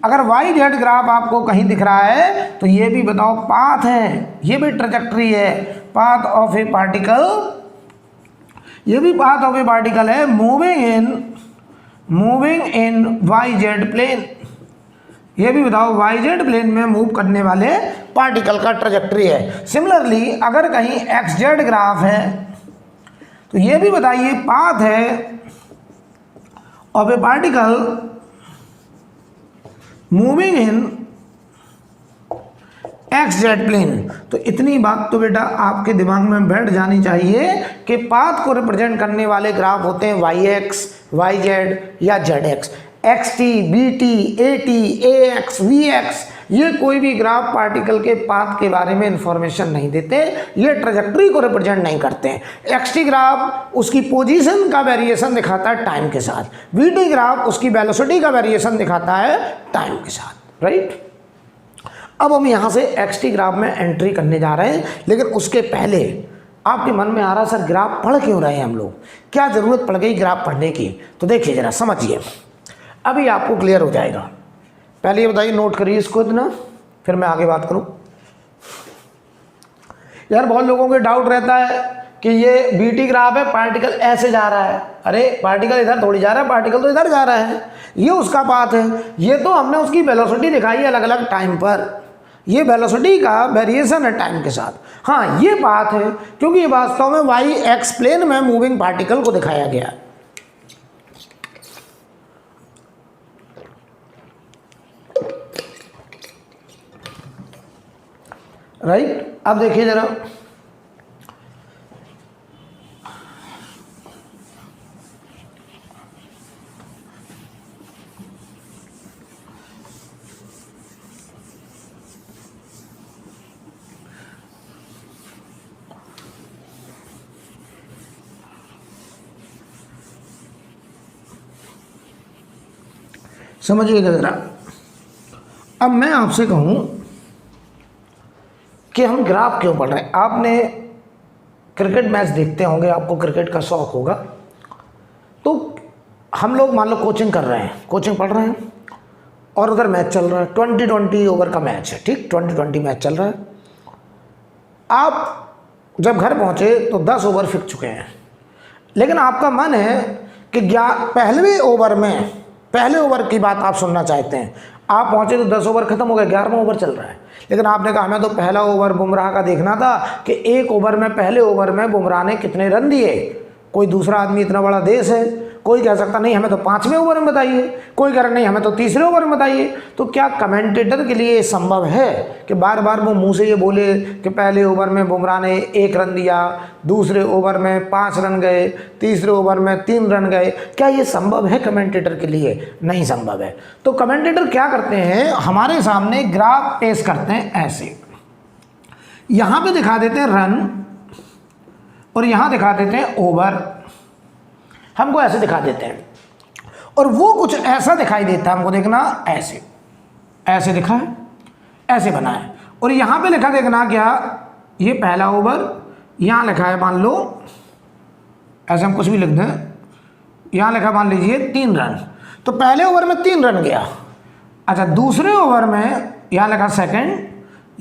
अगर वाई जेड ग्राफ आपको कहीं दिख रहा है तो ये भी बताओ पाथ है, ये भी ट्रैजेक्टरी है, पाथ ऑफ ए पार्टिकल, ये भी पाथ ऑफ ए पार्टिकल है moving in Y Z plane, ये भी बताओ वाई जेड प्लेन में मूव करने वाले पार्टिकल का ट्रैजेक्टरी है। सिमिलरली अगर कहीं एक्स जेड ग्राफ है तो ये भी बताइए पाथ है of a particle moving in X Z plane. तो इतनी बात तो बेटा आपके दिमाग में बैठ जानी चाहिए कि पाथ को रिप्रेजेंट करने वाले ग्राफ होते हैं वाई एक्स, वाई जेड या Z X. X T, V T, A T, A X, V X, ये कोई भी ग्राफ पार्टिकल के पाथ के बारे में इंफॉर्मेशन नहीं देते, ये ट्रेजेक्ट्री को रिप्रेजेंट नहीं करते हैं। एक्सटी ग्राफ उसकी पोजीशन का वेरिएशन दिखाता है टाइम के साथ, वीटी ग्राफ उसकी वेलोसिटी का वेरिएशन दिखाता है टाइम के साथ, राइट। अब हम यहाँ से एक्सटी ग्राफ में एंट्री करने जा रहे हैं, लेकिन उसके पहले आपके मन में आ रहा सर ग्राफ पढ़ क्यों रहे हैं हम लोग, क्या ज़रूरत पड़ गई ग्राफ पढ़ने की? तो देखिए ज़रा समझिए, अभी आपको क्लियर हो जाएगा। पहले ये बताइए, नोट करिए इसको इतना, फिर मैं आगे बात करूं। यार बहुत लोगों के डाउट रहता है कि ये बीटी ग्राफ है, पार्टिकल ऐसे जा रहा है। अरे पार्टिकल इधर थोड़ी जा रहा है, पार्टिकल तो इधर जा रहा है, ये उसका पाथ है। ये तो हमने उसकी वेलोसिटी दिखाई है अलग अलग टाइम पर, ये वेलोसिटी का वेरिएशन है टाइम के साथ। हाँ ये पाथ है, क्योंकि ये वास्तव में वाई एक्स प्लेन में मूविंग पार्टिकल को दिखाया गया है, राइट। अब देखिए जरा, समझिएगा जरा। अब मैं आपसे कहूं कि हम ग्राफ क्यों पढ़ रहे हैं। आपने क्रिकेट मैच देखते होंगे, आपको क्रिकेट का शौक होगा। तो हम लोग मान लो कोचिंग कर रहे हैं, कोचिंग पढ़ रहे हैं, और उधर मैच चल रहा है, 20-20 ओवर का मैच है, ठीक, 20-20 मैच चल रहा है। आप जब घर पहुंचे तो 10 ओवर फिक चुके हैं, लेकिन आपका मन है कि पहले ओवर की बात आप सुनना चाहते हैं। आप पहुंचे तो 10 ओवर खत्म हो गए, 11वां ओवर चल रहा है, लेकिन आपने कहा हमें तो पहला ओवर बुमराह का देखना था कि एक ओवर में, पहले ओवर में बुमराह ने कितने रन दिए। कोई दूसरा आदमी, इतना बड़ा देश है, कोई कह सकता नहीं हमें तो 5वें ओवर में बताइए, कोई कह रहा नहीं हमें तो 3रे ओवर में बताइए। तो क्या कमेंटेटर के लिए संभव है कि बार बार वो मुंह से ये बोले कि पहले ओवर में बुमराह ने 1 रन दिया, दूसरे ओवर में 5 रन गए, तीसरे ओवर में 3 रन गए? क्या ये संभव है कमेंटेटर के लिए? नहीं संभव है। तो कमेंटेटर क्या करते हैं, हमारे सामने ग्राफ पेश करते हैं ऐसे, यहाँ पे दिखा देते हैं रन और यहाँ दिखा देते हैं ओवर, हमको ऐसे दिखा देते हैं, और वो कुछ ऐसा दिखाई देता है हमको, देखना ऐसे, ऐसे दिखा है, ऐसे बना है, और यहाँ पे लिखा देखना क्या, ये पहला ओवर, यहाँ लिखा है मान लो ऐसे, हम कुछ भी लिख दें, यहाँ लिखा मान लीजिए 3 रन, तो पहले ओवर में 3 रन गया। अच्छा दूसरे ओवर में यहाँ लिखा सेकंड,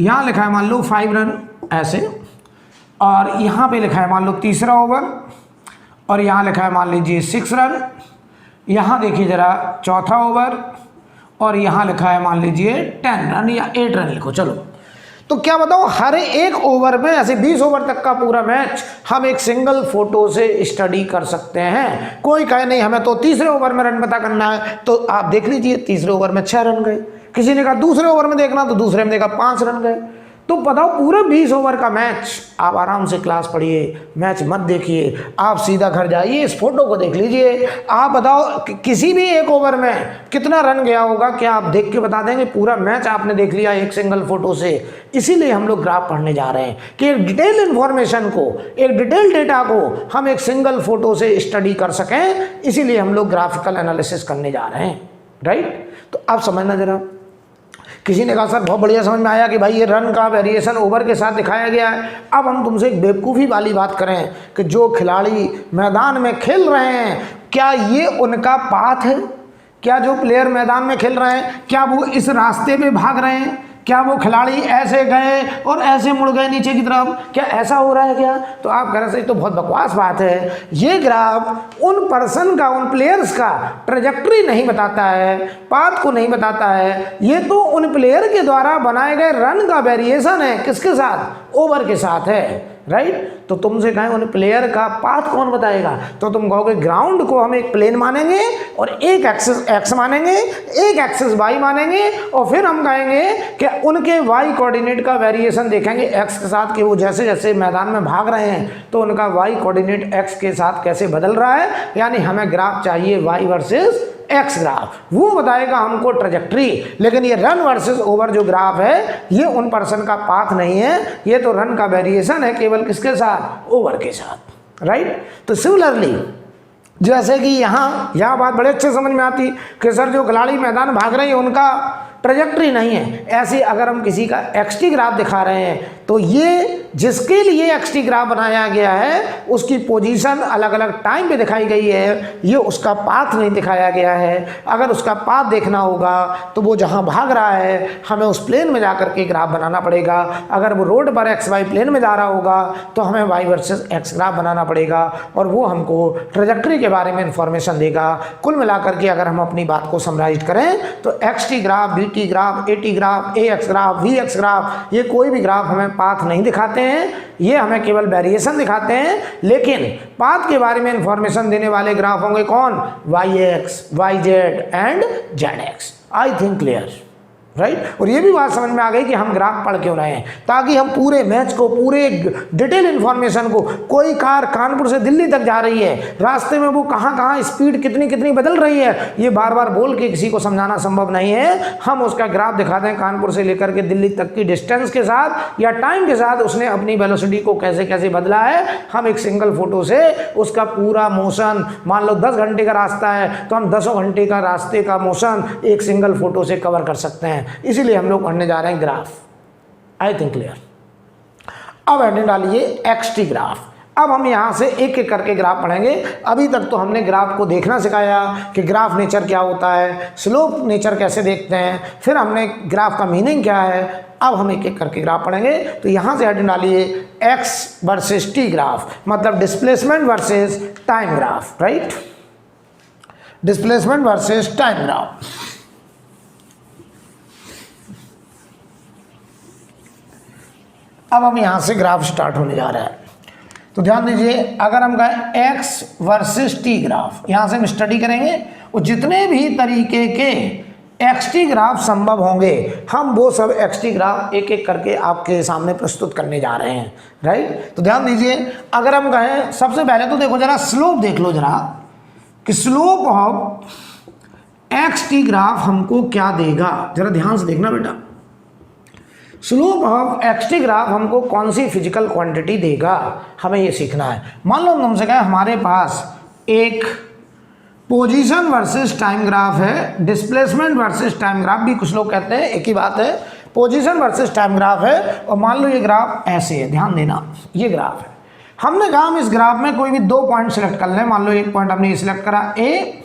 यहाँ लिखा है मान लो 5 रन ऐसे, और यहाँ पे लिखा है मान लो तीसरा ओवर, और यहाँ लिखा है मान लीजिए 6 रन, यहाँ देखिए ज़रा चौथा ओवर, और यहाँ लिखा है मान लीजिए 10 रन या 8 रन लिखो। चलो तो क्या बताओ, हर एक ओवर में ऐसे 20 ओवर तक का पूरा मैच हम एक सिंगल फोटो से स्टडी कर सकते हैं। कोई कहे नहीं हमें तो तीसरे ओवर में रन पता करना है, तो आप देख लीजिए तीसरे ओवर में 6 रन गए, किसी ने कहा दूसरे ओवर में देखना, तो दूसरे में देखा 5 रन गए। तो बताओ पूरा 20 ओवर का मैच, आप आराम से क्लास पढ़िए, मैच मत देखिए, आप सीधा घर जाइए, इस फोटो को देख लीजिए। आप बताओ किसी भी एक ओवर में कितना रन गया होगा, क्या आप देख के बता देंगे? पूरा मैच आपने देख लिया एक सिंगल फोटो से। इसीलिए हम लोग ग्राफ पढ़ने जा रहे हैं कि एक डिटेल इन्फॉर्मेशन को, एक डिटेल डेटा को हम एक सिंगल फोटो से स्टडी कर सकें, इसीलिए हम लोग ग्राफिकल एनालिसिस करने जा रहे हैं, राइट। तो आप समझना जरा, किसी ने कहा सर बहुत बढ़िया समझ में आया कि भाई ये रन का वेरिएशन ओवर के साथ दिखाया गया है। अब हम तुमसे एक बेवकूफ़ी वाली बात करें कि जो खिलाड़ी मैदान में खेल रहे हैं, क्या ये उनका पाथ है? क्या जो प्लेयर मैदान में खेल रहे हैं, क्या वो इस रास्ते पे भाग रहे हैं? क्या वो खिलाड़ी ऐसे गए और ऐसे मुड़ गए नीचे की तरफ? क्या ऐसा हो रहा है क्या? तो आप कह रहे हैं तो बहुत बकवास बात है। ये ग्राफ उन पर्सन का, उन प्लेयर्स का ट्रेजेक्ट्री नहीं बताता है, पाथ को नहीं बताता है। ये तो उन प्लेयर के द्वारा बनाए गए रन का वेरिएशन है। किसके साथ? ओवर के साथ है, राइट। तो तुमसे कहें उन प्लेयर का पाथ कौन बताएगा, तो तुम कहोगे ग्राउंड को हम एक प्लेन मानेंगे और एक एक्सिस एक्स मानेंगे, एक एक्सिस वाई मानेंगे, और फिर हम कहेंगे कि उनके वाई कोऑर्डिनेट का वेरिएशन देखेंगे एक्स के साथ, कि वो जैसे जैसे मैदान में भाग रहे हैं तो उनका वाई कोऑर्डिनेट एक्स के साथ कैसे बदल रहा है। यानी हमें ग्राफ चाहिए वाई वर्सेस एक्स ग्राफ, वो बताएगा हमको ट्रेजेक्ट्री। लेकिन ये रन वर्सेस ओवर जो ग्राफ है ये उन पर्सन का पाथ नहीं है, ये तो रन का वेरिएशन है केवल किसके साथ, ओवर के साथ, राइट। तो सिमिलरली जैसे कि यहाँ बात बड़े अच्छे समझ में आती कि सर जो खिलाड़ी मैदान भाग रहे हैं उनका ट्रेजेक्ट्री नहीं है, ऐसे अगर हम किसी का एक्सटी ग्राफ दिखा रहे हैं तो ये जिसके लिए एक्सटी ग्राफ बनाया गया है उसकी पोजीशन अलग अलग टाइम पे दिखाई गई है, ये उसका पाथ नहीं दिखाया गया है। अगर उसका पाथ देखना होगा तो वो जहाँ भाग रहा है हमें उस प्लेन में जाकर के ग्राफ बनाना पड़ेगा। अगर वो रोड पर एक्स वाई प्लेन में जा रहा होगा तो हमें वाई वर्सेस एक्स ग्राफ बनाना पड़ेगा और वो हमको ट्रेजेक्ट्री के बारे में इंफॉर्मेशन देगा। कुल मिलाकर के अगर हम अपनी बात को समराइज करें तो X T graph, V T graph, A T graph, A X graph, V X graph, ये कोई भी ग्राफ हमें पाथ नहीं दिखाते हैं, ये हमें केवल वेरिएशन दिखाते हैं। लेकिन पाथ के बारे में इंफॉर्मेशन देने वाले ग्राफ होंगे कौन, Y X, Y Z and Z X. I think clear, right. और ये भी बात समझ में आ गई कि हम ग्राफ पढ़ क्यों रहे हैं, ताकि हम पूरे मैच को, पूरे डिटेल इन्फॉर्मेशन को, कोई कार कानपुर से दिल्ली तक जा रही है, रास्ते में वो कहाँ कहाँ स्पीड कितनी कितनी बदल रही है, ये बार बार बोल के किसी को समझाना संभव नहीं है। हम उसका ग्राफ दिखाते हैं कानपुर से लेकर के दिल्ली तक की डिस्टेंस के साथ या टाइम के साथ उसने अपनी वेलोसिटी को कैसे कैसे बदला है। हम एक सिंगल फोटो से उसका पूरा मोशन, मान लो 10 घंटे का रास्ता है तो हम 10 घंटे का रास्ते का मोशन एक सिंगल फोटो से कवर कर सकते हैं। इसीलिए हम लोग पढ़ने जा रहे हैं ग्राफ। आई थिंक क्लियर। अब हेडिंग डालिए एक्सटी ग्राफ। अब हम यहां से एक एक करके ग्राफ पढ़ेंगे। अभी तक तो हमने ग्राफ को देखना सिखाया कि ग्राफ नेचर क्या होता है, स्लोप नेचर कैसे देखते हैं, फिर हमने ग्राफ का मीनिंग क्या है। अब हम एक एक करके ग्राफ पढ़ेंगे। तो यहां से हेडिंग डालिए एक्स वर्सेस टी ग्राफ, मतलब displacement versus time graph, right. Displacement versus time graph. अब हम यहां से ग्राफ स्टार्ट होने जा रहे हैं। तो ध्यान दीजिए, अगर हम कहें एक्स वर्सेस टी ग्राफ, यहां से हम स्टडी करेंगे और जितने भी तरीके के एक्सटी ग्राफ संभव होंगे हम वो सब एक्सटी ग्राफ एक एक करके आपके सामने प्रस्तुत करने जा रहे हैं, राइट। तो ध्यान दीजिए, अगर हम कहें, सबसे पहले तो देखो जरा स्लोप देख लो जरा कि slope of x T graph हमको क्या देगा। जरा ध्यान से देखना बेटा, स्लोप ऑफ एक्सटी ग्राफ हमको कौन सी फिजिकल क्वांटिटी देगा, हमें ये सीखना है। मान लो तुमसे कहें हमारे पास एक पोजीशन वर्सेस टाइम ग्राफ है, डिस्प्लेसमेंट वर्सेस टाइम ग्राफ भी कुछ लोग कहते हैं, एक ही बात है। पोजीशन वर्सेस टाइम ग्राफ है और मान लो ये ग्राफ ऐसे है, ध्यान देना ये ग्राफ है। हमने कहा हम इस ग्राफ में कोई भी 2 पॉइंट सेलेक्ट कर लें। मान लो एक पॉइंट हमने ये सिलेक्ट करा ए,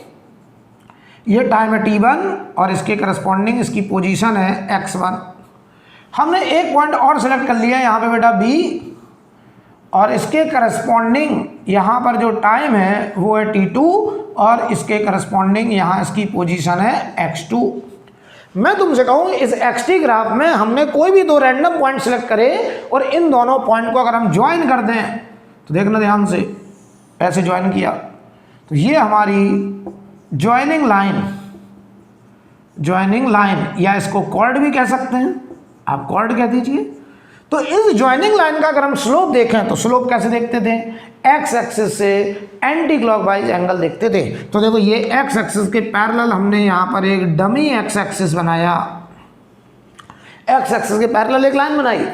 ये टाइम है t1 और इसके करस्पॉन्डिंग इसकी पोजीशन है x1। हमने एक पॉइंट और सेलेक्ट कर लिया यहाँ पे बेटा B और इसके करस्पॉन्डिंग यहाँ पर जो टाइम है वो है t2 और इसके करस्पॉन्डिंग यहाँ इसकी पोजीशन है x2। मैं तुमसे कहूँ इस एक्सटी ग्राफ में हमने कोई भी 2 रैंडम पॉइंट सेलेक्ट करे और इन दोनों पॉइंट को अगर हम ज्वाइन कर दें तो देखना ध्यान से, ऐसे ज्वाइन किया तो ये हमारी ज्वाइनिंग लाइन या इसको कॉर्ड भी कह सकते हैं, आप कॉर्ड कह दीजिए। तो इस ज्वाइनिंग लाइन का अगर हम स्लोप देखें तो स्लोप कैसे देखते थे, एक्स एक्सिस से एंटी क्लॉकवाइज एंगल देखते थे। तो देखो ये एक्स एक्सिस के पैरेलल हमने यहाँ पर एक डमी एक्स एक्सिस बनाया, एक्स एक्सिस के पैरेलल एक लाइन बनाई।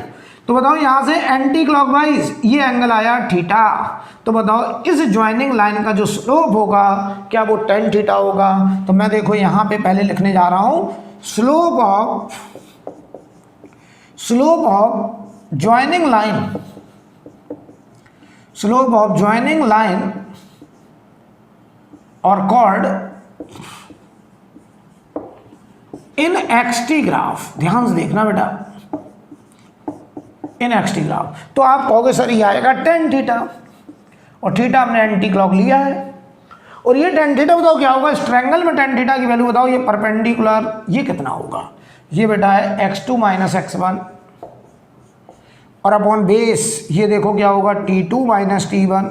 तो बताओ यहाँ से एंटी क्लॉकवाइज ये एंगल आया थीटा। तो बताओ इस ज्वाइनिंग लाइन का जो स्लोप होगा क्या वो tan थीटा होगा। तो मैं देखो यहाँ पे पहले लिखने जा रहा हूँ स्लोप ऑफ ज्वाइनिंग लाइन और कॉर्ड इन एक्सटी ग्राफ। ध्यान से देखना बेटा, इन एक्सटी ग्राफ। तो आप कहोगे सर ये आएगा tan थीटा और थीटा हमने एंटी क्लॉक लिया है और ये tan थीटा बताओ क्या होगा, इस ट्रायंगल में tan थीटा की वैल्यू बताओ, ये परपेंडिकुलर ये कितना होगा, ये बेटा है x2 माइनस x1 और अपॉन बेस ये देखो क्या होगा t2 माइनस t1।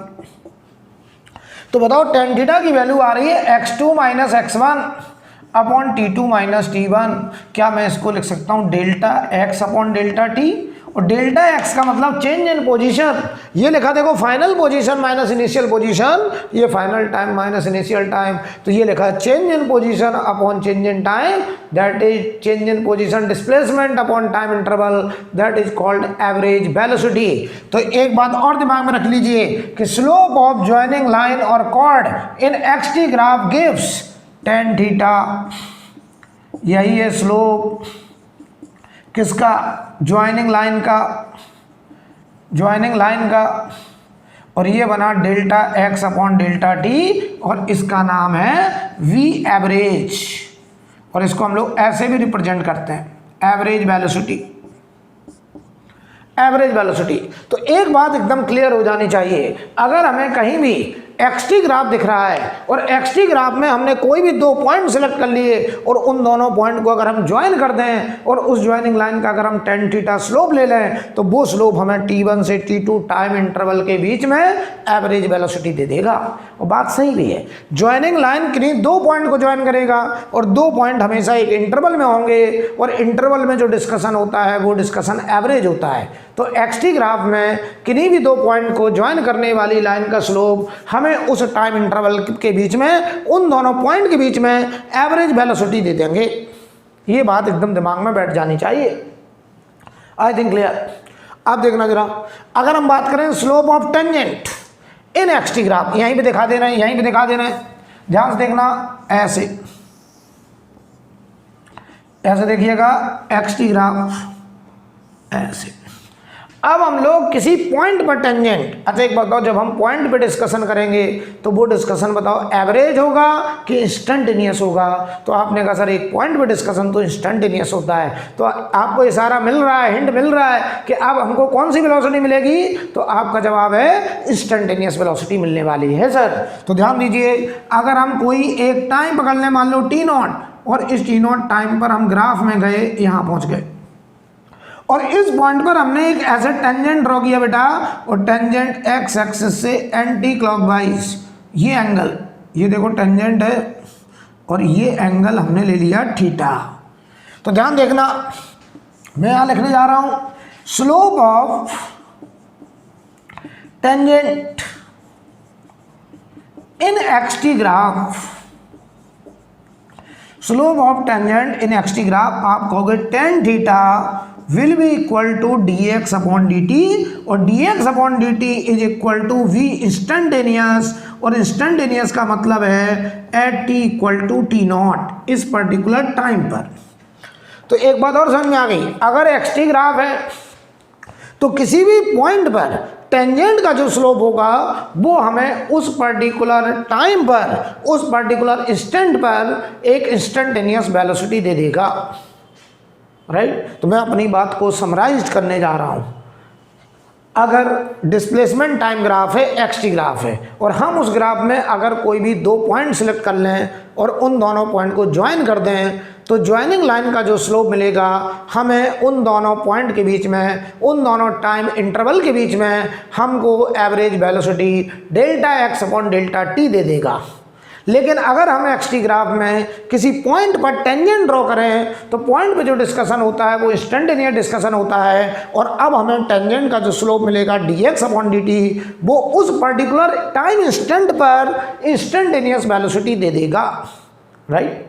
तो बताओ tan थीटा की वैल्यू आ रही है x2 minus x1 upon t2 minus t1। क्या मैं इसको लिख सकता हूँ delta x upon delta t और डेल्टा एक्स का मतलब चेंज इन पोजीशन। ये लिखा देखो final position minus initial position, ये final time minus initial time, तो ये लिखा change in position upon change in time, that is change in position displacement upon time interval, that is called average velocity. तो एक बात और दिमाग में रख लीजिए कि स्लोप ऑफ ज्वाइनिंग लाइन और कॉर्ड इन x-T graph gives tan theta, यही है स्लोप किसका, ज्वाइनिंग लाइन का, ज्वाइनिंग लाइन का, और ये बना delta x upon delta t, और इसका नाम है वी एवरेज, और इसको हम लोग ऐसे भी रिप्रेजेंट करते हैं एवरेज वेलोसिटी, एवरेज वेलोसिटी। तो एक बात एकदम क्लियर हो जानी चाहिए, अगर हमें कहीं भी एक्स-टी ग्राफ दिख रहा है और एक्स-टी ग्राफ में हमने कोई भी दो पॉइंट सिलेक्ट कर लिए और उन दोनों पॉइंट को अगर हम ज्वाइन कर दें और उस ज्वाइनिंग लाइन का अगर हम tan थीटा स्लोप ले लें, तो वो स्लोप हमें t1 से t2 टाइम इंटरवल के बीच में एवरेज वेलोसिटी दे देगा। और बात सही भी है, ज्वाइनिंग लाइन किन्हीं दो पॉइंट को ज्वाइन करेगा और दो पॉइंट हमेशा एक इंटरवल में होंगे, और इंटरवल में जो डिस्कशन होता है वो डिस्कशन एवरेज होता है। तो एक्स-टी ग्राफ में किन्हीं भी दो पॉइंट को ज्वाइन करने वाली लाइन का स्लोप हमें उस टाइम इंटरवल के बीच में, उन दोनों पॉइंट के बीच में एवरेज वेलोसिटी दे देंगे। ये बात एकदम दिमाग में बैठ जानी चाहिए। आई थिंक क्लियर। अब देखना जरा, अगर हम बात करें slope of tangent in x-T graph, यहीं पे दिखा दे रहे हैं, यहीं पे दिखा दे रहे हैं, ध्यान से देखना, ऐसे ऐसे देखिएगा एक्स-टी ग्राफ ऐसे। अब हम लोग किसी पॉइंट पर टेंजेंट, अच्छा एक बताओ, जब हम पॉइंट पे डिस्कशन करेंगे तो वो डिस्कशन बताओ एवरेज होगा कि इंस्टेंटेनियस होगा? तो आपने कहा सर एक पॉइंट पे डिस्कशन तो इंस्टेंटेनियस होता है, तो आपको इशारा मिल रहा है, हिंट मिल रहा है कि अब हमको कौन सी वेलोसिटी मिलेगी, तो आपका जवाब है इंस्टेंटेनियस वेलोसिटी मिलने वाली है सर। तो ध्यान दीजिए, अगर हम कोई एक टाइम पकड़ लें, मान लो t0, और इस t0 टाइम पर हम ग्राफ में गए, यहाँ पहुँच गए, और इस पॉइंट पर हमने एक ऐसे टेंजेंट ड्रॉ किया बेटा, और टेंजेंट एक्स एक्सिस से एंटी क्लॉकवाइज, ये एंगल, ये देखो टेंजेंट है और ये एंगल हमने ले लिया थीटा। तो ध्यान देखना, मैं यहां लिखने जा रहा हूं slope of tangent in x-T graph, slope of tangent in x-T graph आप कहोगे tan theta will be equal to dx upon dt, और dx upon dt is equal to v instantaneous, और इंस्टेंटेनियस का मतलब है eight t equal to t0 इस particular time पर। तो एक बात और समझ में आ गई, अगर एक्स-टी ग्राफ है तो किसी भी पॉइंट पर टेंजेंट का जो स्लोप होगा वो हमें उस पर्टिकुलर टाइम पर, उस पर्टिकुलर इंस्टेंट पर एक इंस्टेंटेनियस वेलोसिटी दे देगा, राइट। तो मैं अपनी बात को समराइज करने जा रहा हूं, अगर डिस्प्लेसमेंट टाइम ग्राफ है, एक्स-टी ग्राफ है, और हम उस ग्राफ में अगर कोई भी दो पॉइंट सिलेक्ट कर लें और उन दोनों पॉइंट को ज्वाइन कर दें, तो ज्वाइनिंग लाइन का जो स्लोप मिलेगा हमें उन दोनों पॉइंट के बीच में, उन दोनों टाइम इंटरवल के बीच में हमको average velocity delta x upon delta t दे देगा। लेकिन अगर हम एक्स-टी ग्राफ में किसी पॉइंट पर टेंजेंट ड्रॉ करें, तो पॉइंट पे जो डिस्कशन होता है वो इंस्टेंटेनियस डिस्कशन होता है, और अब हमें टेंजेंट का जो स्लोप मिलेगा dx अपॉन dt, वो उस पर्टिकुलर टाइम इंस्टेंट पर इंस्टेंटेनियस वेलोसिटी दे देगा, राइट।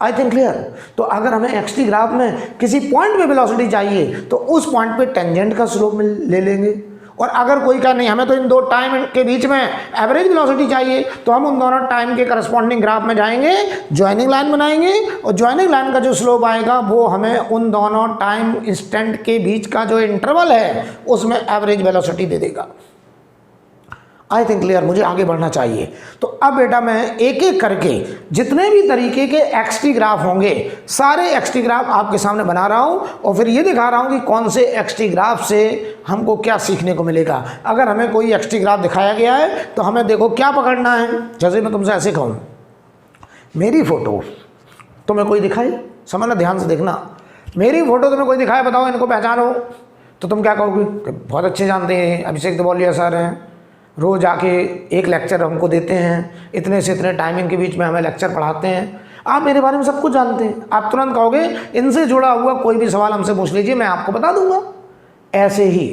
आई थिंक क्लियर। तो अगर हमें एक्स-टी ग्राफ में किसी पॉइंट पे वेलोसिटी चाहिए तो उस पॉइंट पे टेंजेंट का स्लोप ले लेंगे, और अगर कोई का नहीं, हमें तो इन दो टाइम के बीच में एवरेज वेलोसिटी चाहिए, तो हम उन दोनों टाइम के करस्पॉन्डिंग ग्राफ में जाएंगे, ज्वाइनिंग लाइन बनाएंगे, और ज्वाइनिंग लाइन का जो स्लोप आएगा वो हमें उन दोनों टाइम इंस्टेंट के बीच का जो इंटरवल है उसमें एवरेज वेलोसिटी दे देगा। आई थिंक क्लियर, मुझे आगे बढ़ना चाहिए। तो अब बेटा मैं एक एक करके जितने भी तरीके के एक्स-टी ग्राफ होंगे, सारे एक्स-टी ग्राफ आपके सामने बना रहा हूं, और फिर ये दिखा रहा हूं कि कौन से एक्स-टी ग्राफ से हमको क्या सीखने को मिलेगा। अगर हमें कोई एक्स-टी ग्राफ दिखाया गया है तो हमें देखो क्या पकड़ना है। जैसे मैं तुमसे ऐसे कहूँ, मेरी फोटो तुम्हें कोई दिखाई, समझना, ध्यान से देखना, मेरी फोटो तुम्हें कोई दिखाए, बताओ इनको पहचानो, तो तुम क्या कहोगे? बहुत अच्छे जानते हैं, अभिषेक दबोलिया सर हैं, रोज़ आके एक लेक्चर हमको देते हैं, इतने से इतने टाइमिंग के बीच में हमें लेक्चर पढ़ाते हैं, आप मेरे बारे में सब कुछ जानते हैं। आप तुरंत कहोगे इनसे जुड़ा हुआ कोई भी सवाल हमसे पूछ लीजिए, मैं आपको बता दूंगा। ऐसे ही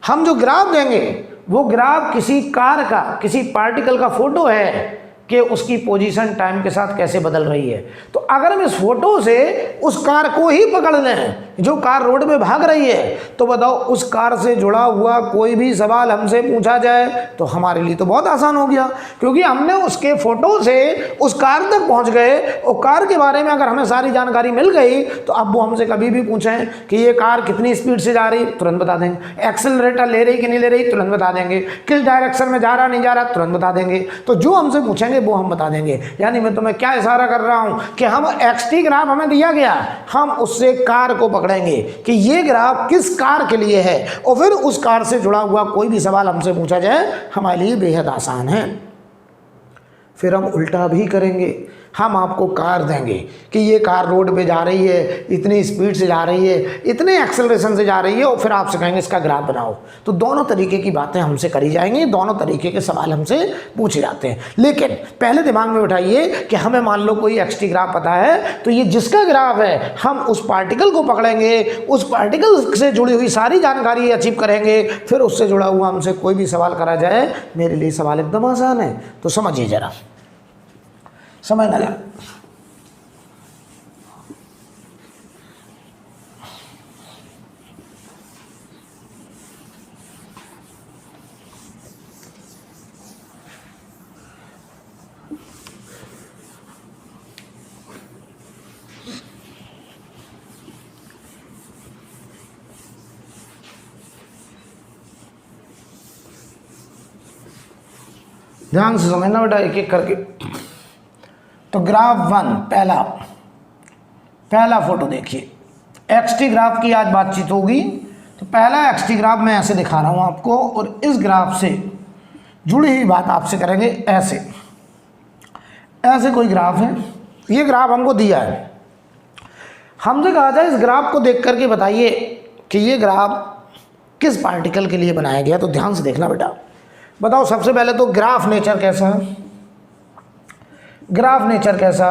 हम जो ग्राफ देंगे वो ग्राफ किसी कार का, किसी पार्टिकल का फोटो है कि उसकी पोजीशन टाइम के साथ कैसे बदल रही है। तो अगर हम इस फोटो से उस कार को ही पकड़ लें जो कार रोड में भाग रही है, तो बताओ उस कार से जुड़ा हुआ कोई भी सवाल हमसे पूछा जाए तो हमारे लिए तो बहुत आसान हो गया, क्योंकि हमने उसके फोटो से उस कार तक पहुंच गए और कार के बारे में अगर हमें सारी जानकारी मिल गई तो अब वो हमसे कभी भी पूछें कि ये कार कितनी स्पीड से जा रही, तुरंत बता देंगे। एक्सेलरेटर ले रही कि नहीं ले रही, तुरंत बता देंगे। किस डायरेक्शन में जा रहा नहीं जा रहा, तुरंत बता देंगे। तो जो हमसे पूछेंगे वो हम बता देंगे। यानी मैं तुम्हें क्या इशारा कर रहा हूं कि हम एक्सटी ग्राफ हमें दिया गया, हम उससे कार को पकड़ेंगे कि ये ग्राफ किस कार के लिए है, और फिर उस कार से जुड़ा हुआ कोई भी सवाल हमसे पूछा जाए हमारे लिए बेहद आसान है। फिर हम उल्टा भी करेंगे, हम आपको कार देंगे कि ये कार रोड पे जा रही है, इतनी स्पीड से जा रही है, इतने एक्सेलरेशन से जा रही है, और फिर आपसे कहेंगे इसका ग्राफ बनाओ। तो दोनों तरीके की बातें हमसे करी जाएंगी, दोनों तरीके के सवाल हमसे पूछे जाते हैं। लेकिन पहले दिमाग में बिठाइए कि हमें मान लो कोई एक्सटी ग्राफ पता है, तो ये जिसका ग्राफ है हम उस पार्टिकल को पकड़ेंगे, उस पार्टिकल से जुड़ी हुई सारी जानकारी अचीव करेंगे, फिर उससे जुड़ा हुआ हमसे कोई भी सवाल करा जाए मेरे लिए सवाल एकदम आसान है। तो समझिए जरा, समझना जरा। ध्यान से समझना बेटा, एक एक करके। तो ग्राफ 1 पहला फोटो देखिए, एक्सटी ग्राफ की आज बातचीत होगी। तो पहला एक्सटी ग्राफ मैं ऐसे दिखा रहा हूं आपको, और इस ग्राफ से जुड़ी हुई बात आपसे करेंगे। ऐसे ऐसे कोई ग्राफ है, ये ग्राफ हमको दिया है, हमसे कहा था इस ग्राफ को देख करके बताइए कि ये ग्राफ किस पार्टिकल के लिए बनाया गया। तो ध्यान से देखना बेटा, बताओ सबसे पहले तो ग्राफ नेचर कैसा है। ग्राफ नेचर कैसा,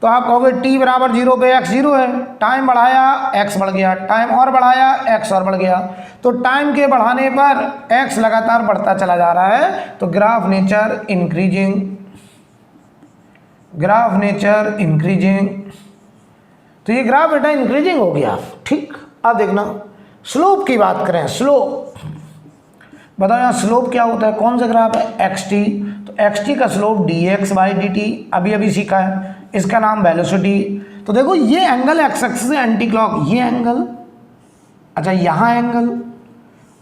तो आप कहोगे t बराबर 0 पे x 0 है, टाइम बढ़ाया x बढ़ गया, टाइम और बढ़ाया x और बढ़ गया। तो टाइम के बढ़ाने पर x लगातार बढ़ता चला जा रहा है, तो graph nature increasing, graph nature increasing. तो ये ग्राफ बेटा इंक्रीजिंग हो गया, ठीक। अब देखना स्लोप की बात करें, स्लोप बताओ यहाँ स्लोप क्या होता है, कौन सा ग्राफ है, xt। तो xt का स्लोप dx/dt, अभी अभी सीखा है, इसका नाम वेलोसिटी। तो देखो ये एंगल एक्स एक्सिस से एंटी क्लॉक, ये एंगल, अच्छा यहाँ एंगल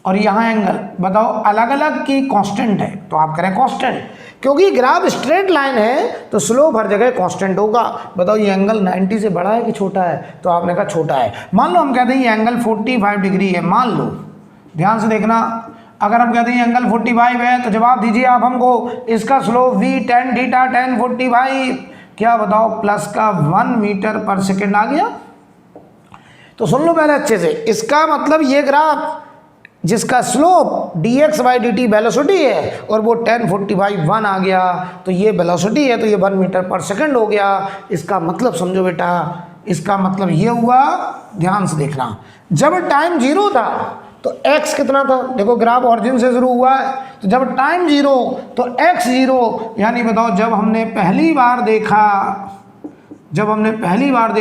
और यहाँ एंगल, बताओ अलग अलग की कांस्टेंट है। तो आप करें कांस्टेंट, क्योंकि ग्राफ स्ट्रेट लाइन है तो स्लोप हर जगह कांस्टेंट होगा। बताओ ये एंगल 90 से बड़ा है कि छोटा है, तो आपने कहा छोटा है। मान लो हम कहते हैं ये एंगल 45 डिग्री है, मान लो, ध्यान से देखना, अगर हम कहते हैं एंगल 45 है तो जवाब दीजिए आप हमको, इसका slope v tan theta tan 45, क्या बताओ प्लस का 1 मीटर पर सेकेंड आ गया। तो सुन लो पहले अच्छे से, इसका मतलब ये ग्राफ जिसका स्लोप dx/dt वेलोसिटी है और वो tan 45 1 आ गया, तो ये वेलोसिटी है, तो ये 1 मीटर पर सेकेंड हो गया। इसका मतलब समझो बेटा, इसका मतलब ये हुआ, ध्यान से देखना, जब टाइम 0 था तो x कितना था, देखो ग्राफ ऑरिजिन से शुरू हुआ है, तो जब टाइम 0 तो x 0, यानी बताओ जब हमने पहली बार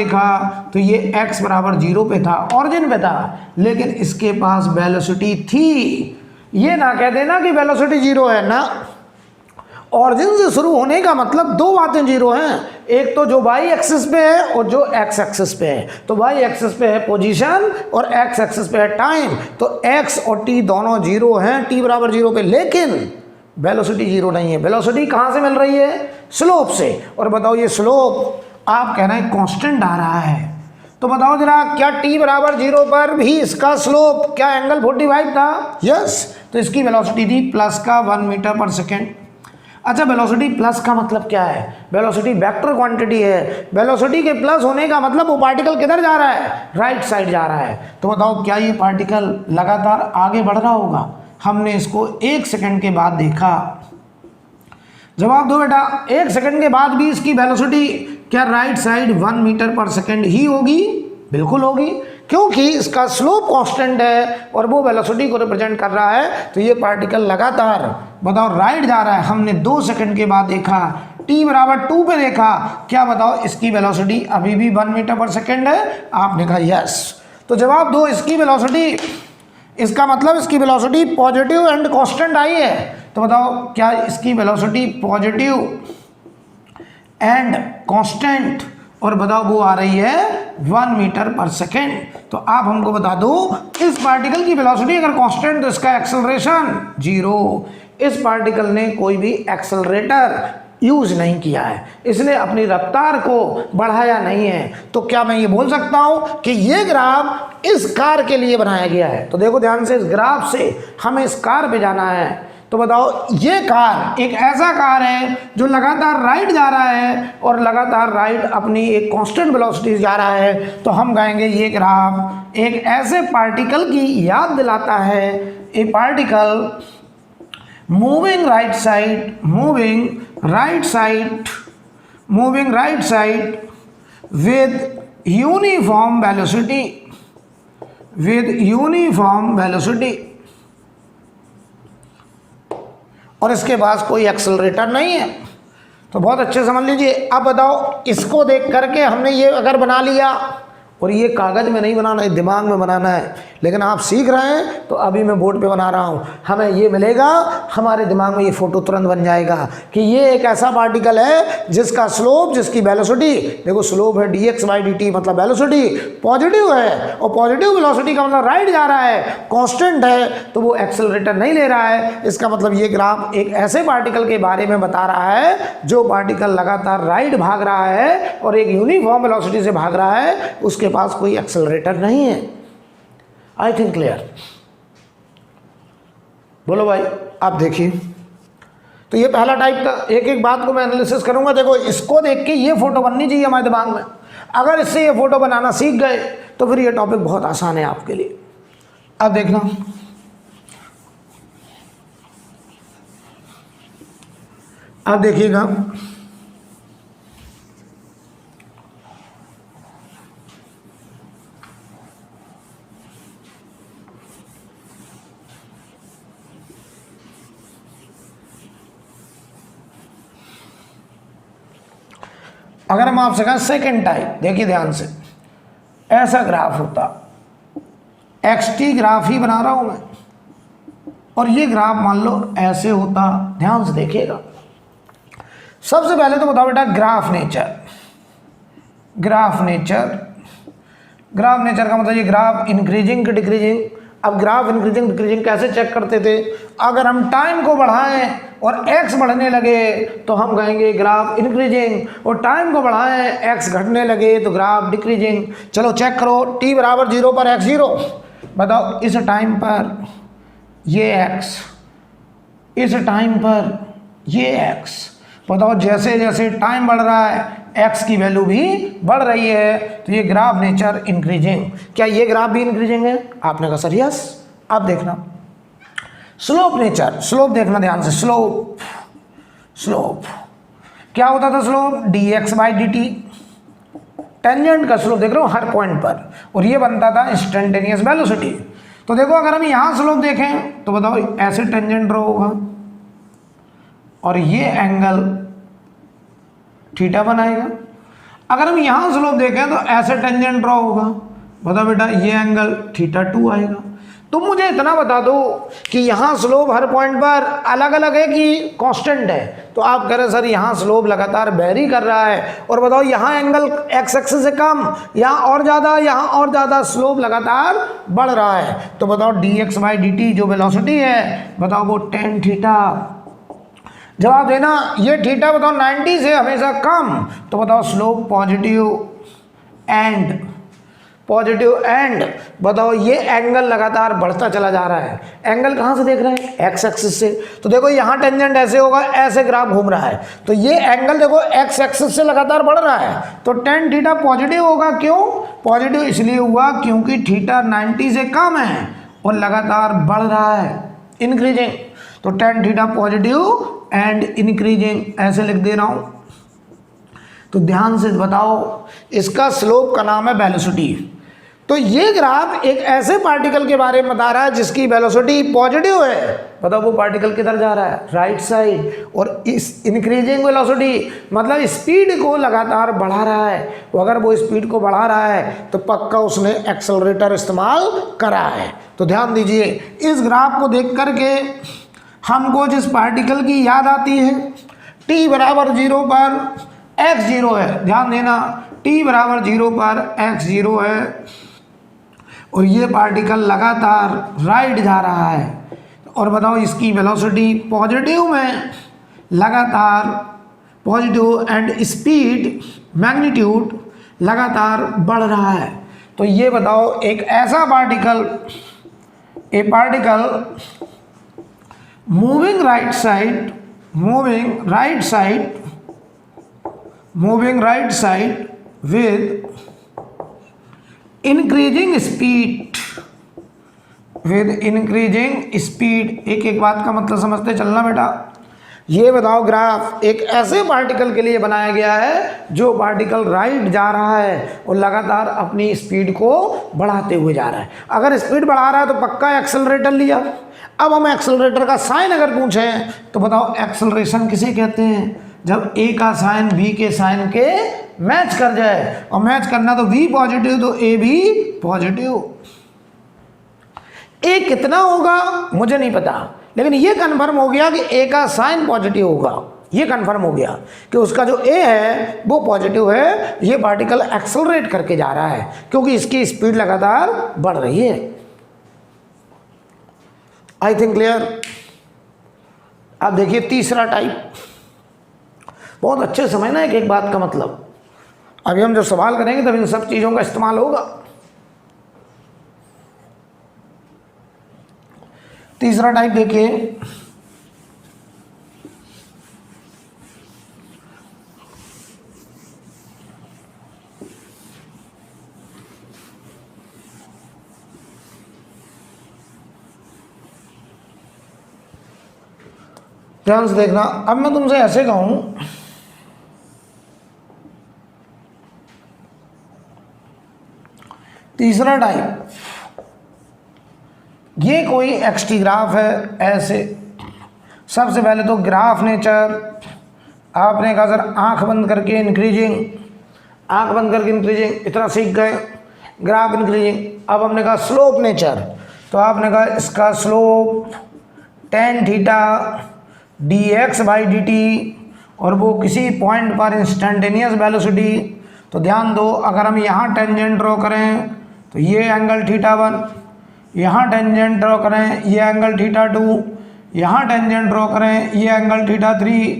देखा तो ये x बराबर 0 पे था, ऑरिजिन पे था, लेकिन इसके पास वेलोसिटी थी। ये ना कह देना कि वेलोसिटी 0 है ना, ऑरिजिन से शुरू होने का मतलब दो बातें 0 हैं, एक तो जो y एक्सिस पे है और जो x एक्सिस पे है। तो y एक्सिस पे है पोजीशन और x एक्सिस पे है टाइम, तो x और t दोनों 0 हैं, t बराबर 0 पे, लेकिन वेलोसिटी 0 नहीं है। वेलोसिटी कहाँ से मिल रही है, स्लोप से। और बताओ ये स्लोप आप कह रहे हैं कांस्टेंट आ रहा है, तो बताओ जरा क्या t बराबर 0 पर भी इसका स्लोप क्या एंगल 45 था, यस। तो इसकी वेलोसिटी थी प्लस का 1 मीटर पर सेकेंड। अच्छा वेलोसिटी प्लस का मतलब क्या है, वेलोसिटी वेक्टर क्वांटिटी है, वेलोसिटी के प्लस होने का मतलब वो पार्टिकल किधर जा रहा है, राइट साइड जा रहा है। तो बताओ क्या ये पार्टिकल लगातार आगे बढ़ रहा होगा, हमने इसको 1 सेकंड के बाद देखा, जवाब दो बेटा। 1 सेकंड के बाद भी इसकी वेलोसिटी क्या राइट साइड 1 मीटर पर सेकंड ही होगी, बिल्कुल होगी, क्योंकि इसका स्लोप कांस्टेंट है और वो वेलोसिटी को रिप्रेजेंट कर रहा है, तो ये पार्टिकल लगातार बताओ राइट जा रहा है। हमने 2 सेकंड के बाद देखा, t बराबर 2 पे देखा, क्या बताओ इसकी वेलोसिटी अभी भी 1 मीटर पर सेकंड है? आपने कहा यस। तो जवाब दो, इसकी वेलोसिटी, इसका मतलब इसकी velocity positive and constant I है। तो बताओ क्या इसकी वेलोसिटी पॉजिटिव एंड कांस्टेंट और बताओ वो आ रही है 1 मीटर पर सेकेंड। तो आप हमको बता दो इस पार्टिकल की वेलोसिटी अगर कांस्टेंट तो इसका एक्सेलरेशन 0। इस पार्टिकल ने कोई भी एक्सेलरेटर यूज नहीं किया है, इसने अपनी रफ्तार को बढ़ाया नहीं है। तो क्या मैं ये बोल सकता हूँ कि ये ग्राफ इस कार के लिए बनाया गया है? तो देखो ध्यान से, इस ग्राफ से हमें इस कार पे जाना है। तो बताओ ये कार एक ऐसा कार है जो लगातार राइट जा रहा है और लगातार राइट अपनी एक कांस्टेंट वेलोसिटी जा रहा है। तो हम कहेंगे ये ग्राफ एक ऐसे पार्टिकल की याद दिलाता है, ए particle moving right side with uniform velocity और इसके पास कोई एक्सेलरेटर नहीं है। तो बहुत अच्छे समझ लीजिए। अब बताओ इसको देख करके हमने ये अगर बना लिया, और ये कागज़ में नहीं बनाना है, दिमाग में बनाना है, लेकिन आप सीख रहे हैं तो अभी मैं बोर्ड पे बना रहा हूँ। हमें ये मिलेगा, हमारे दिमाग में ये फोटो तुरंत बन जाएगा कि ये एक ऐसा पार्टिकल है जिसका स्लोप, जिसकी वेलोसिटी, देखो स्लोप है dx/dt, मतलब वेलोसिटी पॉजिटिव है, और पॉजिटिव वेलोसिटी का मतलब राइट जा रहा है, कांस्टेंट है, तो वो एक्सेलरेटर नहीं ले रहा है। इसका मतलब ये ग्राफ एक ऐसे पार्टिकल के बारे में बता रहा है जो पार्टिकल लगातार राइट भाग रहा है और एक यूनिफॉर्म वेलोसिटी से भाग रहा है, उसके पास कोई एक्सेलरेटर नहीं है। आई थिंक क्लियर? बोलो भाई, आप देखिए। तो ये पहला टाइप का, एक एक बात को मैं एनालिसिस करूंगा। देखो इसको देख के ये फोटो बननी चाहिए हमारे दिमाग में। अगर इससे ये फोटो बनाना सीख गए तो फिर ये टॉपिक बहुत आसान है आपके लिए। अब देखना, अब देखिएगा, अगर हम आपसे कहें सेकेंड टाइप, देखिए ध्यान से, ऐसा ग्राफ होता, xt ग्राफ ही बना रहा हूं मैं, और ये ग्राफ मान लो ऐसे होता। ध्यान से देखिएगा। सबसे पहले तो बताओ बेटा ग्राफ नेचर का मतलब ये ग्राफ इंक्रीजिंग कि डिक्रीजिंग। अब ग्राफ इंक्रीजिंग डिक्रीजिंग कैसे चेक करते थे? अगर हम टाइम को बढ़ाएं और x बढ़ने लगे तो हम कहेंगे ग्राफ इंक्रीजिंग, और टाइम को बढ़ाएं x घटने लगे तो ग्राफ डिक्रीजिंग। चलो चेक करो, t बराबर 0 पर x 0। बताओ इस टाइम पर ये x, इस टाइम पर ये x। बताओ जैसे जैसे टाइम बढ़ रहा है x की वैल्यू भी बढ़ रही है, तो ये ग्राफ नेचर इंक्रीजिंग। क्या ये ग्राफ भी इंक्रीजिंग है? आपने कहा सर यस। अब देखना स्लोप नेचर, स्लोप देखना ध्यान से। स्लोप क्या होता था? स्लोप dx/dt, टेंजेंट का स्लोप देख रहे हो हर पॉइंट पर, और ये बनता था इंस्टेंटेनियस वेलोसिटी। तो देखो अगर हम यहाँ स्लोप देखें तो बताओ ऐसे टेंजेंट ड्रॉ होगा और ये एंगल थीटा बनाएगा। अगर हम यहाँ स्लोप देखें तो ऐसे टेंजेंट ड्रॉ होगा, बताओ बेटा ये एंगल θ2 आएगा। तुम मुझे इतना बता दो कि यहाँ स्लोप हर पॉइंट पर अलग अलग है कि कांस्टेंट है? तो आप कह रहे सर यहाँ स्लोप लगातार वेरी कर रहा है, और बताओ यहाँ एंगल x एक्सिस से कम, यहाँ और ज़्यादा, यहाँ और ज़्यादा, स्लोप लगातार बढ़ रहा है। तो बताओ dx/dt जो वेलोसिटी है, बताओ वो tan θ। जवाब देना, ये थीटा बताओ 90 से हमेशा कम, तो बताओ स्लोप पॉजिटिव एंड बताओ ये एंगल लगातार बढ़ता चला जा रहा है। एंगल कहाँ से देख रहे हैं? एक्स एक्सिस से। तो देखो यहाँ टेंजेंट ऐसे होगा, ऐसे ग्राफ घूम रहा है, तो ये एंगल देखो एक्स एक्सिस से लगातार बढ़ रहा है, तो tan थीटा पॉजिटिव होगा। क्यों पॉजिटिव? इसलिए हुआ क्योंकि थीटा 90 से कम है और लगातार बढ़ रहा है, इंक्रीजिंग। तो tan theta positive and increasing, ऐसे लिख दे रहा हूं। तो ध्यान से बताओ, इसका स्लोप का नाम है वेलोसिटी। तो ये ग्राफ एक ऐसे पार्टिकल के बारे में बता रहा है जिसकी वेलोसिटी पॉजिटिव है। बताओ वो पार्टिकल किधर जा रहा है, राइट साइड। और इस इंक्रीजिंग वेलोसिटी मतलब स्पीड को लगातार बढ़ा रहा है। तो अगर वो स्पीड को बढ़ा रहा है तो पक्का उसने एक्सेलरेटर इस्तेमाल करा है। तो ध्यान दीजिए, इस ग्राफ को देख करके हमको जिस पार्टिकल की याद आती है, t बराबर 0 पर x 0 है। ध्यान देना, t बराबर 0 पर x 0 है और ये पार्टिकल लगातार राइट जा रहा है। और बताओ इसकी वेलोसिटी पॉजिटिव में लगातार पॉजिटिव एंड स्पीड मैग्नीट्यूड लगातार बढ़ रहा है। तो ये बताओ एक ऐसा particle, A particle moving right side with increasing speed, एक एक बात का मतलब समझते चलना बेटा। ये बताओ ग्राफ एक ऐसे पार्टिकल के लिए बनाया गया है जो पार्टिकल राइट जा रहा है और लगातार अपनी स्पीड को बढ़ाते हुए जा रहा है। अगर स्पीड बढ़ा रहा है तो पक्का एक्सेलरेटर लिया। अब हम एक्सेलरेटर का साइन अगर पूछें तो बताओ एक्सेलरेशन किसे कहते हैं, जब ए का साइन बी के साइन के मैच कर जाए। और मैच करना तो v पॉजिटिव तो ए भी पॉजिटिव। ए कितना होगा मुझे नहीं पता, लेकिन ये कंफर्म हो गया कि ए का साइन पॉजिटिव होगा। ये कंफर्म हो गया कि उसका जो ए है वो पॉजिटिव है। ये पार्टिकल एक्सेलरेट करके जा रहा है क्योंकि इसकी स्पीड लगातार बढ़ रही है। आई थिंक क्लियर। अब देखिए तीसरा टाइप, बहुत अच्छे समझना है एक बात का मतलब। अभी हम जब सवाल करेंगे तब इन सब चीज़ों का इस्तेमाल होगा। तीसरा टाइप देखिए, ध्यान से देखना। अब मैं तुमसे ऐसे कहूं, तीसरा टाइप, ये कोई एक्सटी ग्राफ है। ऐसे सबसे पहले तो ग्राफ नेचर आपने कहा सर आंख बंद करके इंक्रीजिंग, आंख बंद करके इंक्रीजिंग, इतना सीख गए ग्राफ इंक्रीजिंग। अब हमने कहा स्लोप नेचर, तो आपने कहा इसका slope tan theta dx by dt और वो किसी पॉइंट पर इंस्टेंटेनियस वेलोसिटी। तो ध्यान दो, अगर हम यहाँ टेंजेंट ड्रॉ करें तो ये एंगल थीटा 1, यहाँ टेंजेंट ड्रॉ करें ये एंगल थीटा 2, यहाँ टेंजेंट ड्रॉ करें ये एंगल थीटा 3।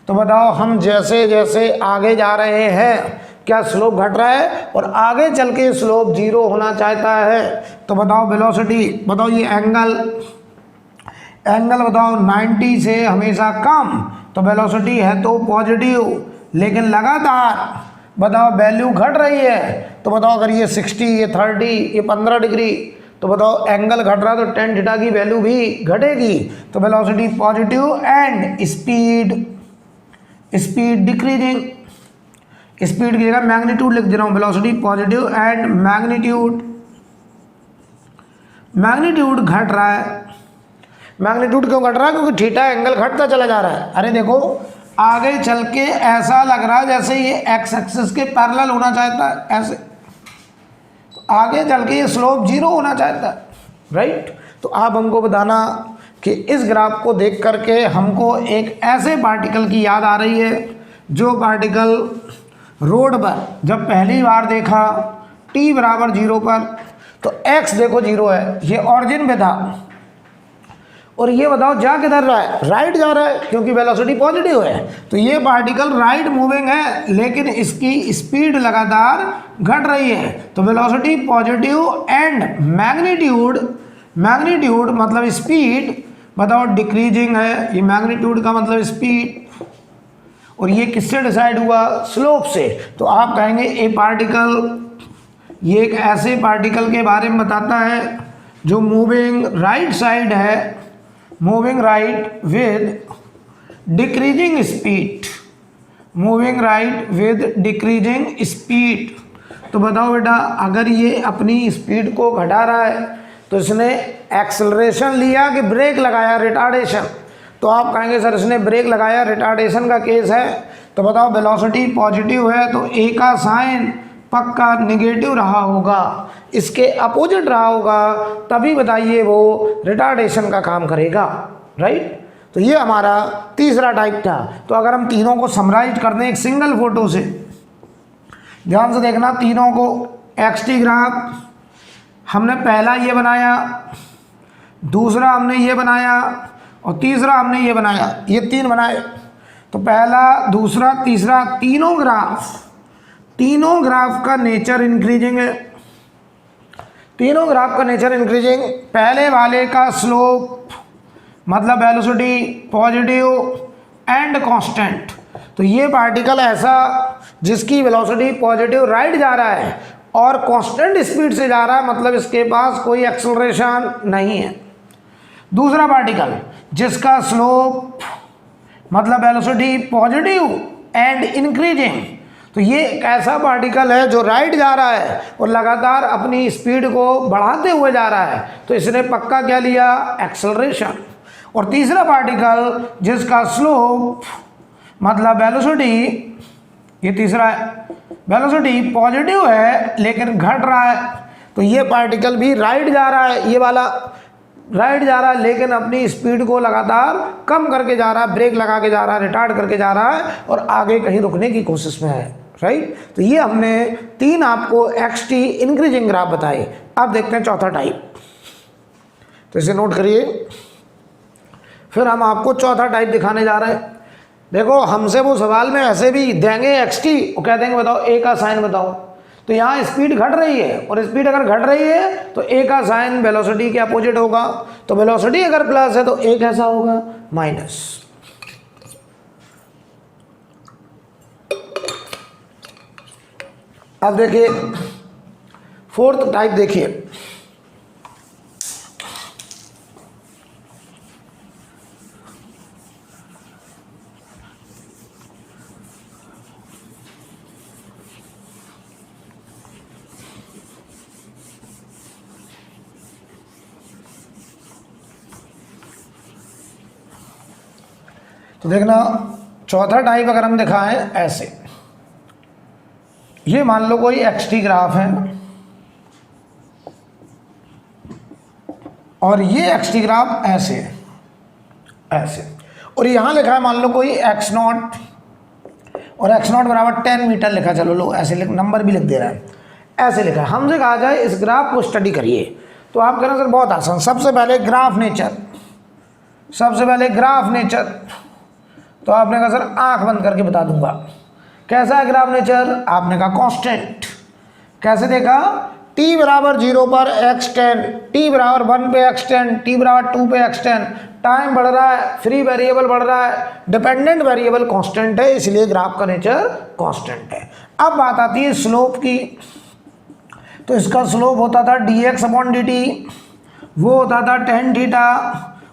तो बताओ हम जैसे जैसे आगे जा रहे हैं क्या स्लोप घट रहा है और आगे चल के स्लोप 0 होना चाहता है। तो बताओ वेलोसिटी, बताओ ये एंगल बताओ 90 से हमेशा कम, तो वेलोसिटी है तो पॉजिटिव, लेकिन लगातार बताओ वैल्यू घट रही है। तो बताओ अगर ये 60, ये 30, ये 15 डिग्री, तो बताओ एंगल घट रहा है तो tan थीटा की वैल्यू भी घटेगी। तो velocity positive and speed decreasing. Speed की जगह मैग्नीट्यूड लिख दे रहा हूँ, वेलोसिटी पॉजिटिव एंड मैग्नीट्यूड घट रहा है। मैग्नीट्यूड क्यों घट रहा है? क्योंकि थीटा एंगल घटता चला जा रहा है। अरे देखो आगे चल के ऐसा लग रहा है जैसे ये एक्स एक्सिस के पैरेलल होना चाहता है, ऐसे तो आगे चल के ये स्लोप 0 होना चाहता है, राइट। तो आप हमको बताना कि इस ग्राफ को देख करके हमको एक ऐसे पार्टिकल की याद आ रही है जो पार्टिकल रोड पर जब पहली बार देखा t बराबर 0 पर, तो x देखो 0 है, ये ऑरिजिन पे था। और ये बताओ जा किधर रहा है? राइट जा रहा है क्योंकि वेलोसिटी पॉजिटिव है। तो ये पार्टिकल राइट मूविंग है लेकिन इसकी स्पीड लगातार घट रही है। तो वेलोसिटी पॉजिटिव एंड मैग्नीट्यूड मतलब स्पीड बताओ डिक्रीजिंग है। ये मैग्नीट्यूड का मतलब स्पीड, और ये किससे डिसाइड हुआ? स्लोप से। तो आप कहेंगे ए पार्टिकल, ये एक ऐसे पार्टिकल के बारे में बताता है जो मूविंग राइट साइड है, moving right with decreasing speed, moving right with decreasing speed. तो बताओ बेटा, अगर ये अपनी स्पीड को घटा रहा है तो इसने एक्सेलरेशन लिया कि ब्रेक लगाया, रिटार्डेशन? तो आप कहेंगे सर इसने ब्रेक लगाया, रिटार्डेशन का केस है। तो बताओ वेलोसिटी पॉजिटिव है तो ए का साइन पक्का निगेटिव रहा होगा, इसके अपोजिट रहा होगा, तभी बताइए वो रिटार्डेशन का काम करेगा, राइट। तो ये हमारा तीसरा टाइप था। तो अगर हम तीनों को समराइज कर दें एक सिंगल फोटो से, ध्यान से देखना, तीनों को एक्सटी ग्राफ हमने पहला ये बनाया, दूसरा हमने ये बनाया और तीसरा हमने ये बनाया, ये तीन बनाए। तो पहला, दूसरा, तीसरा, तीनों ग्राफ का नेचर इंक्रीजिंग है, तीनों ग्राफ का नेचर इंक्रीजिंग। पहले वाले का स्लोप मतलब वेलोसिटी पॉजिटिव एंड कांस्टेंट। तो ये पार्टिकल ऐसा जिसकी वेलोसिटी पॉजिटिव राइट जा रहा है और कांस्टेंट स्पीड से जा रहा है, मतलब इसके पास कोई एक्सेलरेशन नहीं है। दूसरा पार्टिकल जिसका स्लोप मतलब वेलोसिटी पॉजिटिव एंड इंक्रीजिंग। तो ये एक ऐसा पार्टिकल है जो राइट जा रहा है और लगातार अपनी स्पीड को बढ़ाते हुए जा रहा है, तो इसने पक्का क्या लिया, एक्सेलरेशन। और तीसरा पार्टिकल जिसका स्लोप मतलब वेलोसिटी, ये तीसरा है, वेलोसिटी पॉजिटिव है लेकिन घट रहा है, तो ये पार्टिकल भी राइट जा रहा है, ये वाला राइट जा रहा है लेकिन अपनी स्पीड को लगातार कम करके जा रहा है, ब्रेक लगा के जा रहा है, रिटार्ड करके जा रहा है और आगे कहीं रुकने की कोशिश में है, राइट। तो ये हमने तीन आपको एक्सटी इंक्रीजिंग ग्राफ बताए। अब देखते हैं चौथा टाइप, तो इसे नोट करिए। फिर हम आपको चौथा टाइप दिखाने जा रहे हैं। देखो, हमसे वो सवाल में ऐसे भी देंगे एक्सटी, वो कह देंगे बताओ ए का साइन बताओ। तो यहाँ स्पीड घट रही है और स्पीड अगर घट रही है तो ए का साइन वेलोसिटी के अपोजिट होगा। तो वेलोसिटी अगर प्लस है तो ए कैसा होगा, माइनस। अब देखिए फोर्थ टाइप देखिए। तो देखना, चौथा टाइप अगर हम दिखाएं ऐसे, ये मान लो कोई एक्सटी ग्राफ है और ये एक्सटी ग्राफ ऐसे ऐसे, और यहाँ लिखा है मान लो कोई एक्स नॉट, और एक्स नॉट बराबर 10 मीटर लिखा, चलो लो ऐसे लिख, नंबर भी लिख दे रहा है, ऐसे लिखा है। हमसे कहा जाए इस ग्राफ को स्टडी करिए, तो आप कहना सर बहुत आसान। सबसे पहले ग्राफ नेचर, सबसे पहले ग्राफ नेचर, तो आपने कहा सर आंख बंद करके बता दूंगा कैसा है ग्राफ नेचर। आपने कहा कांस्टेंट। कैसे देखा, t बराबर 0 पर x10, t बराबर 1 पे x10, t बराबर 2 पे x10। टाइम बढ़ रहा है, फ्री वेरिएबल बढ़ रहा है, डिपेंडेंट वेरिएबल कांस्टेंट है, इसलिए ग्राफ का नेचर कांस्टेंट है। अब बात आती है स्लोप की। तो इसका स्लोप होता था dx/dt, वो होता था tan थीटा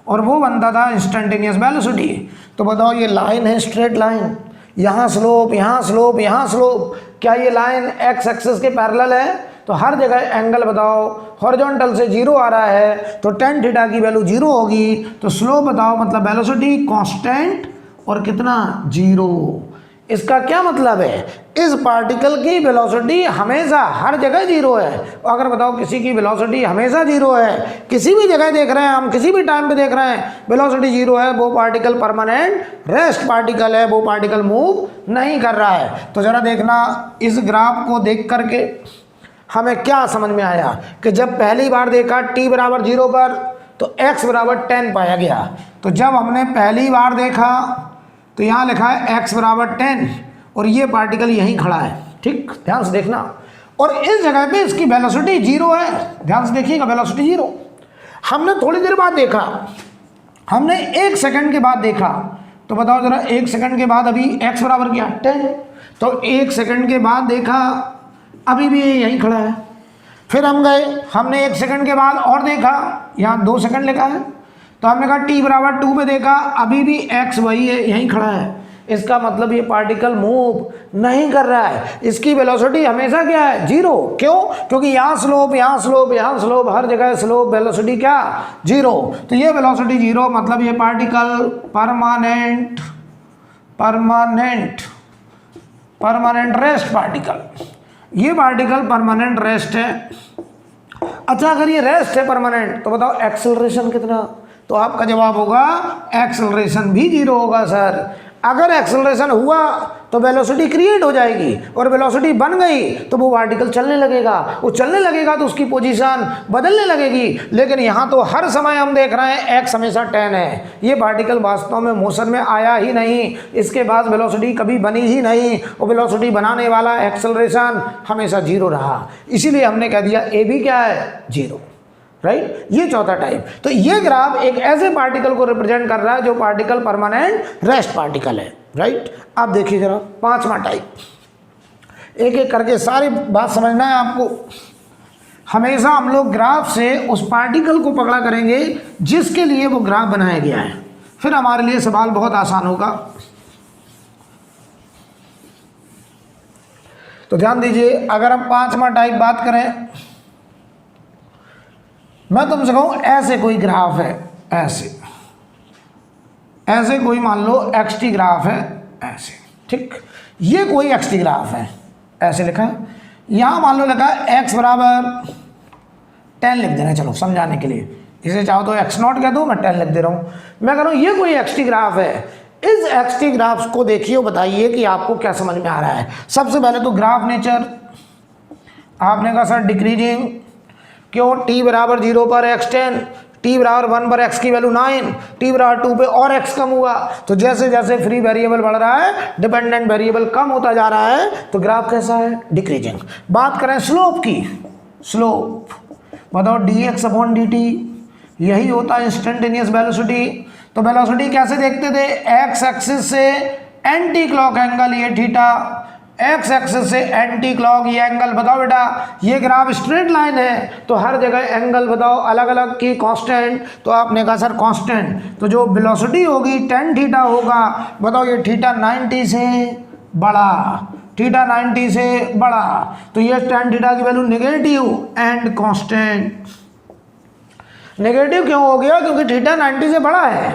और वो बनता था इंस्टेंटेनियस वेलोसिटी। तो बताओ ये लाइन है, स्ट्रेट लाइन, यहाँ स्लोप, यहाँ स्लोप, यहाँ स्लोप, क्या ये लाइन एक्स एक्सिस के पैरेलल है? तो हर जगह एंगल बताओ, हॉरिजॉन्टल से 0 आ रहा है तो tan थीटा की वैल्यू 0 होगी। तो स्लोप बताओ मतलब वेलोसिटी कांस्टेंट और कितना 0। इसका क्या मतलब है, इस पार्टिकल की वेलोसिटी हमेशा हर जगह 0 है। अगर बताओ किसी की वेलोसिटी हमेशा 0 है, किसी भी जगह देख रहे हैं हम, किसी भी टाइम पे देख रहे हैं वेलोसिटी 0 है, वो पार्टिकल परमानेंट रेस्ट पार्टिकल है, वो पार्टिकल मूव नहीं कर रहा है। तो जरा देखना इस ग्राफ को देख करके हमें क्या समझ में आया कि जब पहली बार देखा t बराबर 0 पर तो x बराबर 10 पाया गया। तो जब हमने पहली बार देखा तो यहाँ लिखा है x बराबर 10 और ये पार्टिकल यहीं खड़ा है, ठीक, ध्यान से देखना। और इस जगह पे इसकी वेलोसिटी 0 है, ध्यान से देखिएगा, वेलोसिटी 0। हमने थोड़ी देर बाद देखा, हमने 1 सेकंड के बाद देखा, तो बताओ जरा 1 सेकंड के बाद अभी x बराबर क्या 10, तो 1 सेकंड के बाद देखा अभी भी यहीं खड़ा है। फिर हम गए, हमने 1 सेकंड के बाद और देखा, यहाँ 2 सेकंड लिखा है, तो हमने कहा t बराबर 2 पे देखा, अभी भी x वही है, यहीं खड़ा है। इसका मतलब ये पार्टिकल मूव नहीं कर रहा है, इसकी वेलोसिटी हमेशा क्या है, जीरो। क्यों? क्योंकि यहाँ स्लोप, यहाँ स्लोप, यहाँ स्लोप, हर जगह स्लोप, वेलोसिटी क्या, जीरो। तो ये वेलोसिटी जीरो, मतलब ये पार्टिकल परमानेंट रेस्ट पार्टिकल, ये पार्टिकल परमानेंट रेस्ट है। अच्छा, अगर ये रेस्ट है परमानेंट, तो बताओ एक्सेलरेशन कितना? तो आपका जवाब होगा एक्सेलरेशन भी जीरो होगा सर। अगर एक्सेलरेशन हुआ तो वेलोसिटी क्रिएट हो जाएगी, और वेलोसिटी बन गई तो वो पार्टिकल चलने लगेगा, वो चलने लगेगा तो उसकी पोजीशन बदलने लगेगी। लेकिन यहाँ तो हर समय हम देख रहे हैं एक्स हमेशा 10 है, ये पार्टिकल वास्तव में मोशन में आया ही नहीं, इसके बाद वेलोसिटी कभी बनी ही नहीं, और वेलोसिटी बनाने वाला एक्सेलरेशन हमेशा जीरो रहा, इसीलिए हमने कह दिया ए भी क्या है, जीरो। राइट, ये चौथा टाइप। तो ये ग्राफ एक ऐसे पार्टिकल को रिप्रेजेंट कर रहा है जो पार्टिकल परमानेंट रेस्ट पार्टिकल है। राइट, आप देखिए जरा पांचवा टाइप, एक एक करके सारी बात समझना है आपको। हमेशा हम लोग ग्राफ से उस पार्टिकल को पकड़ा करेंगे जिसके लिए वो ग्राफ बनाया गया है, फिर हमारे लिए सवाल बहुत आसान होगा। तो ध्यान दीजिए, अगर हम पांचवा टाइप बात करें, मैं तुमसे कहूं ऐसे कोई ग्राफ है, ऐसे कोई मान लो एक्सटी ग्राफ है, ऐसे, ठीक, ये कोई एक्सटी ग्राफ है, ऐसे लिखा है, यहां मान लो लिखा है x बराबर 10 लिख देना, चलो समझाने के लिए, इसे चाहो तो x0 कह दो, मैं 10 लिख दे रहा हूं। मैं कह रहा हूं ये कोई एक्सटी ग्राफ है, इस एक्सटी ग्राफ को देखिए, बताइए कि आपको क्या समझ में आ रहा है। सबसे पहले तो ग्राफ नेचर, आपने कहा सर डिक्रीजिंग, क्यों, t बराबर 0 पर x10, t बराबर 1 पर x की वैल्यू 9, t बराबर 2 पे और x कम हुआ। तो जैसे जैसे फ्री वेरिएबल बढ़ रहा है, डिपेंडेंट वेरिएबल कम होता जा रहा है, तो ग्राफ कैसा है, डिक्रीजिंग। बात करें स्लोप की, स्लोप बताओ dx अपॉन dt, यही होता है इंस्टेंटेनियस वेलोसिटी। तो वेलोसिटी कैसे देखते थे, x एक्सिस से एंटी क्लॉक एंगल ये थीटा, एक्स एक्सिस से एंटी क्लॉक ये एंगल। बताओ बेटा, ये ग्राफ स्ट्रेट लाइन है तो हर जगह एंगल बताओ अलग अलग की कांस्टेंट, तो आपने कहा सर कांस्टेंट, तो जो वेलोसिटी होगी tan थीटा होगा। बताओ ये थीटा 90 से बड़ा, थीटा 90 से बड़ा, तो ये tan थीटा की value negative and constant. Negative क्यों हो गया, क्योंकि थीटा 90 से बड़ा है,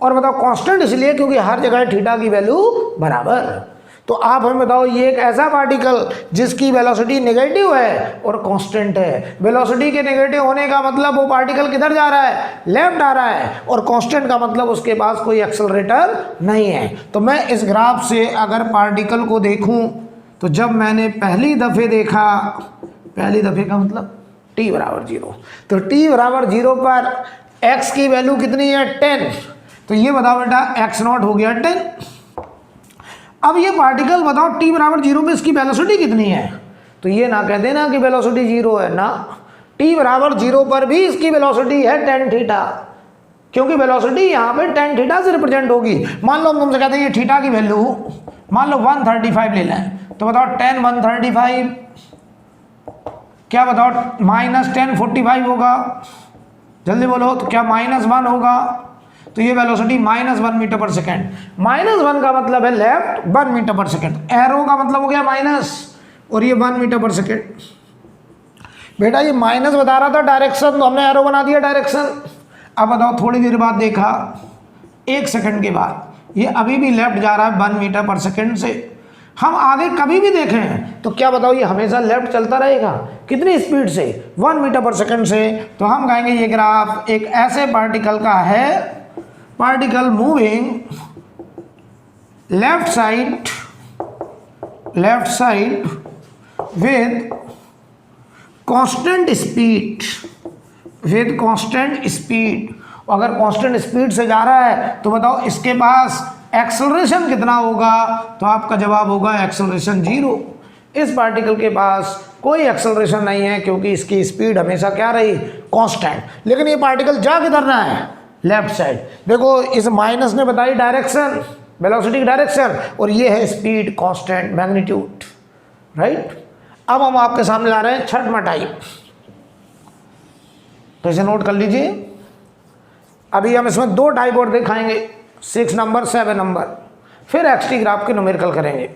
और बताओ कांस्टेंट इसलिए क्योंकि हर जगह थीटा की वैल्यू बराबर। तो आप हमें बताओ, ये एक ऐसा पार्टिकल जिसकी वेलोसिटी नेगेटिव है और कांस्टेंट है। वेलोसिटी के नेगेटिव होने का मतलब वो पार्टिकल किधर जा रहा है, लेफ्ट आ रहा है, और कांस्टेंट का मतलब उसके पास कोई एक्सेलरेटर नहीं है। तो मैं इस ग्राफ से अगर पार्टिकल को देखूं, तो जब मैंने पहली दफ़े देखा, पहली दफ़े का मतलब t बराबर 0, तो t बराबर 0 पर x की वैल्यू कितनी है, 10, तो ये बताओ बेटा x0 हो गया 10। अब ये पार्टिकल बताओ t बराबर 0 पे इसकी वेलोसिटी कितनी है, तो ये ना कह देना कि वेलोसिटी 0 है ना, t बराबर 0 पर भी इसकी वेलोसिटी है tan थीटा, क्योंकि वेलोसिटी यहाँ पे tan थीटा से रिप्रेजेंट होगी। मान लो हम तुमसे कहते हैं ये थीटा की वैल्यू मान लो 135 ले लें, तो बताओ tan 135 क्या, बताओ -10 45 होगा, जल्दी बोलो, तो क्या -1 होगा, तो ये वेलोसिटी -1 मीटर पर सेकेंड। -1 का मतलब है लेफ्ट, 1 मीटर पर सेकेंड, एरो का मतलब हो गया माइनस, और ये 1 मीटर पर सेकेंड। बेटा ये माइनस बता रहा था डायरेक्शन, तो हमने एरो बना दिया डायरेक्शन। अब बताओ थोड़ी देर बाद देखा, 1 सेकंड के बाद ये अभी भी लेफ्ट जा रहा है 1 मीटर पर सेकेंड से। हम आगे कभी भी देखें तो क्या बताओ, ये हमेशा लेफ्ट चलता रहेगा, कितनी स्पीड से, 1 मीटर पर सेकेंड से। तो हम कहेंगे ये ग्राफ एक ऐसे पार्टिकल का है, particle moving left side with constant speed, अगर कांस्टेंट स्पीड से जा रहा है तो बताओ इसके पास एक्सेलरेशन कितना होगा, तो आपका जवाब होगा एक्सेलरेशन 0। इस पार्टिकल के पास कोई एक्सेलरेशन नहीं है क्योंकि इसकी स्पीड हमेशा क्या रही, कांस्टेंट। लेकिन ये पार्टिकल जा किधर रहा है, लेफ्ट साइड। देखो इस माइनस ने बताई डायरेक्शन, वेलोसिटी की डायरेक्शन, और ये है स्पीड कांस्टेंट मैग्नीट्यूड, राइट। अब हम आपके सामने ला रहे हैं छठवां टाइप, तो इसे नोट कर लीजिए। अभी हम इसमें 2 टाइप और दिखाएंगे, 6 नंबर 7 नंबर। फिर एक्सटी ग्राफ के न्यूमेरिकल करेंगे।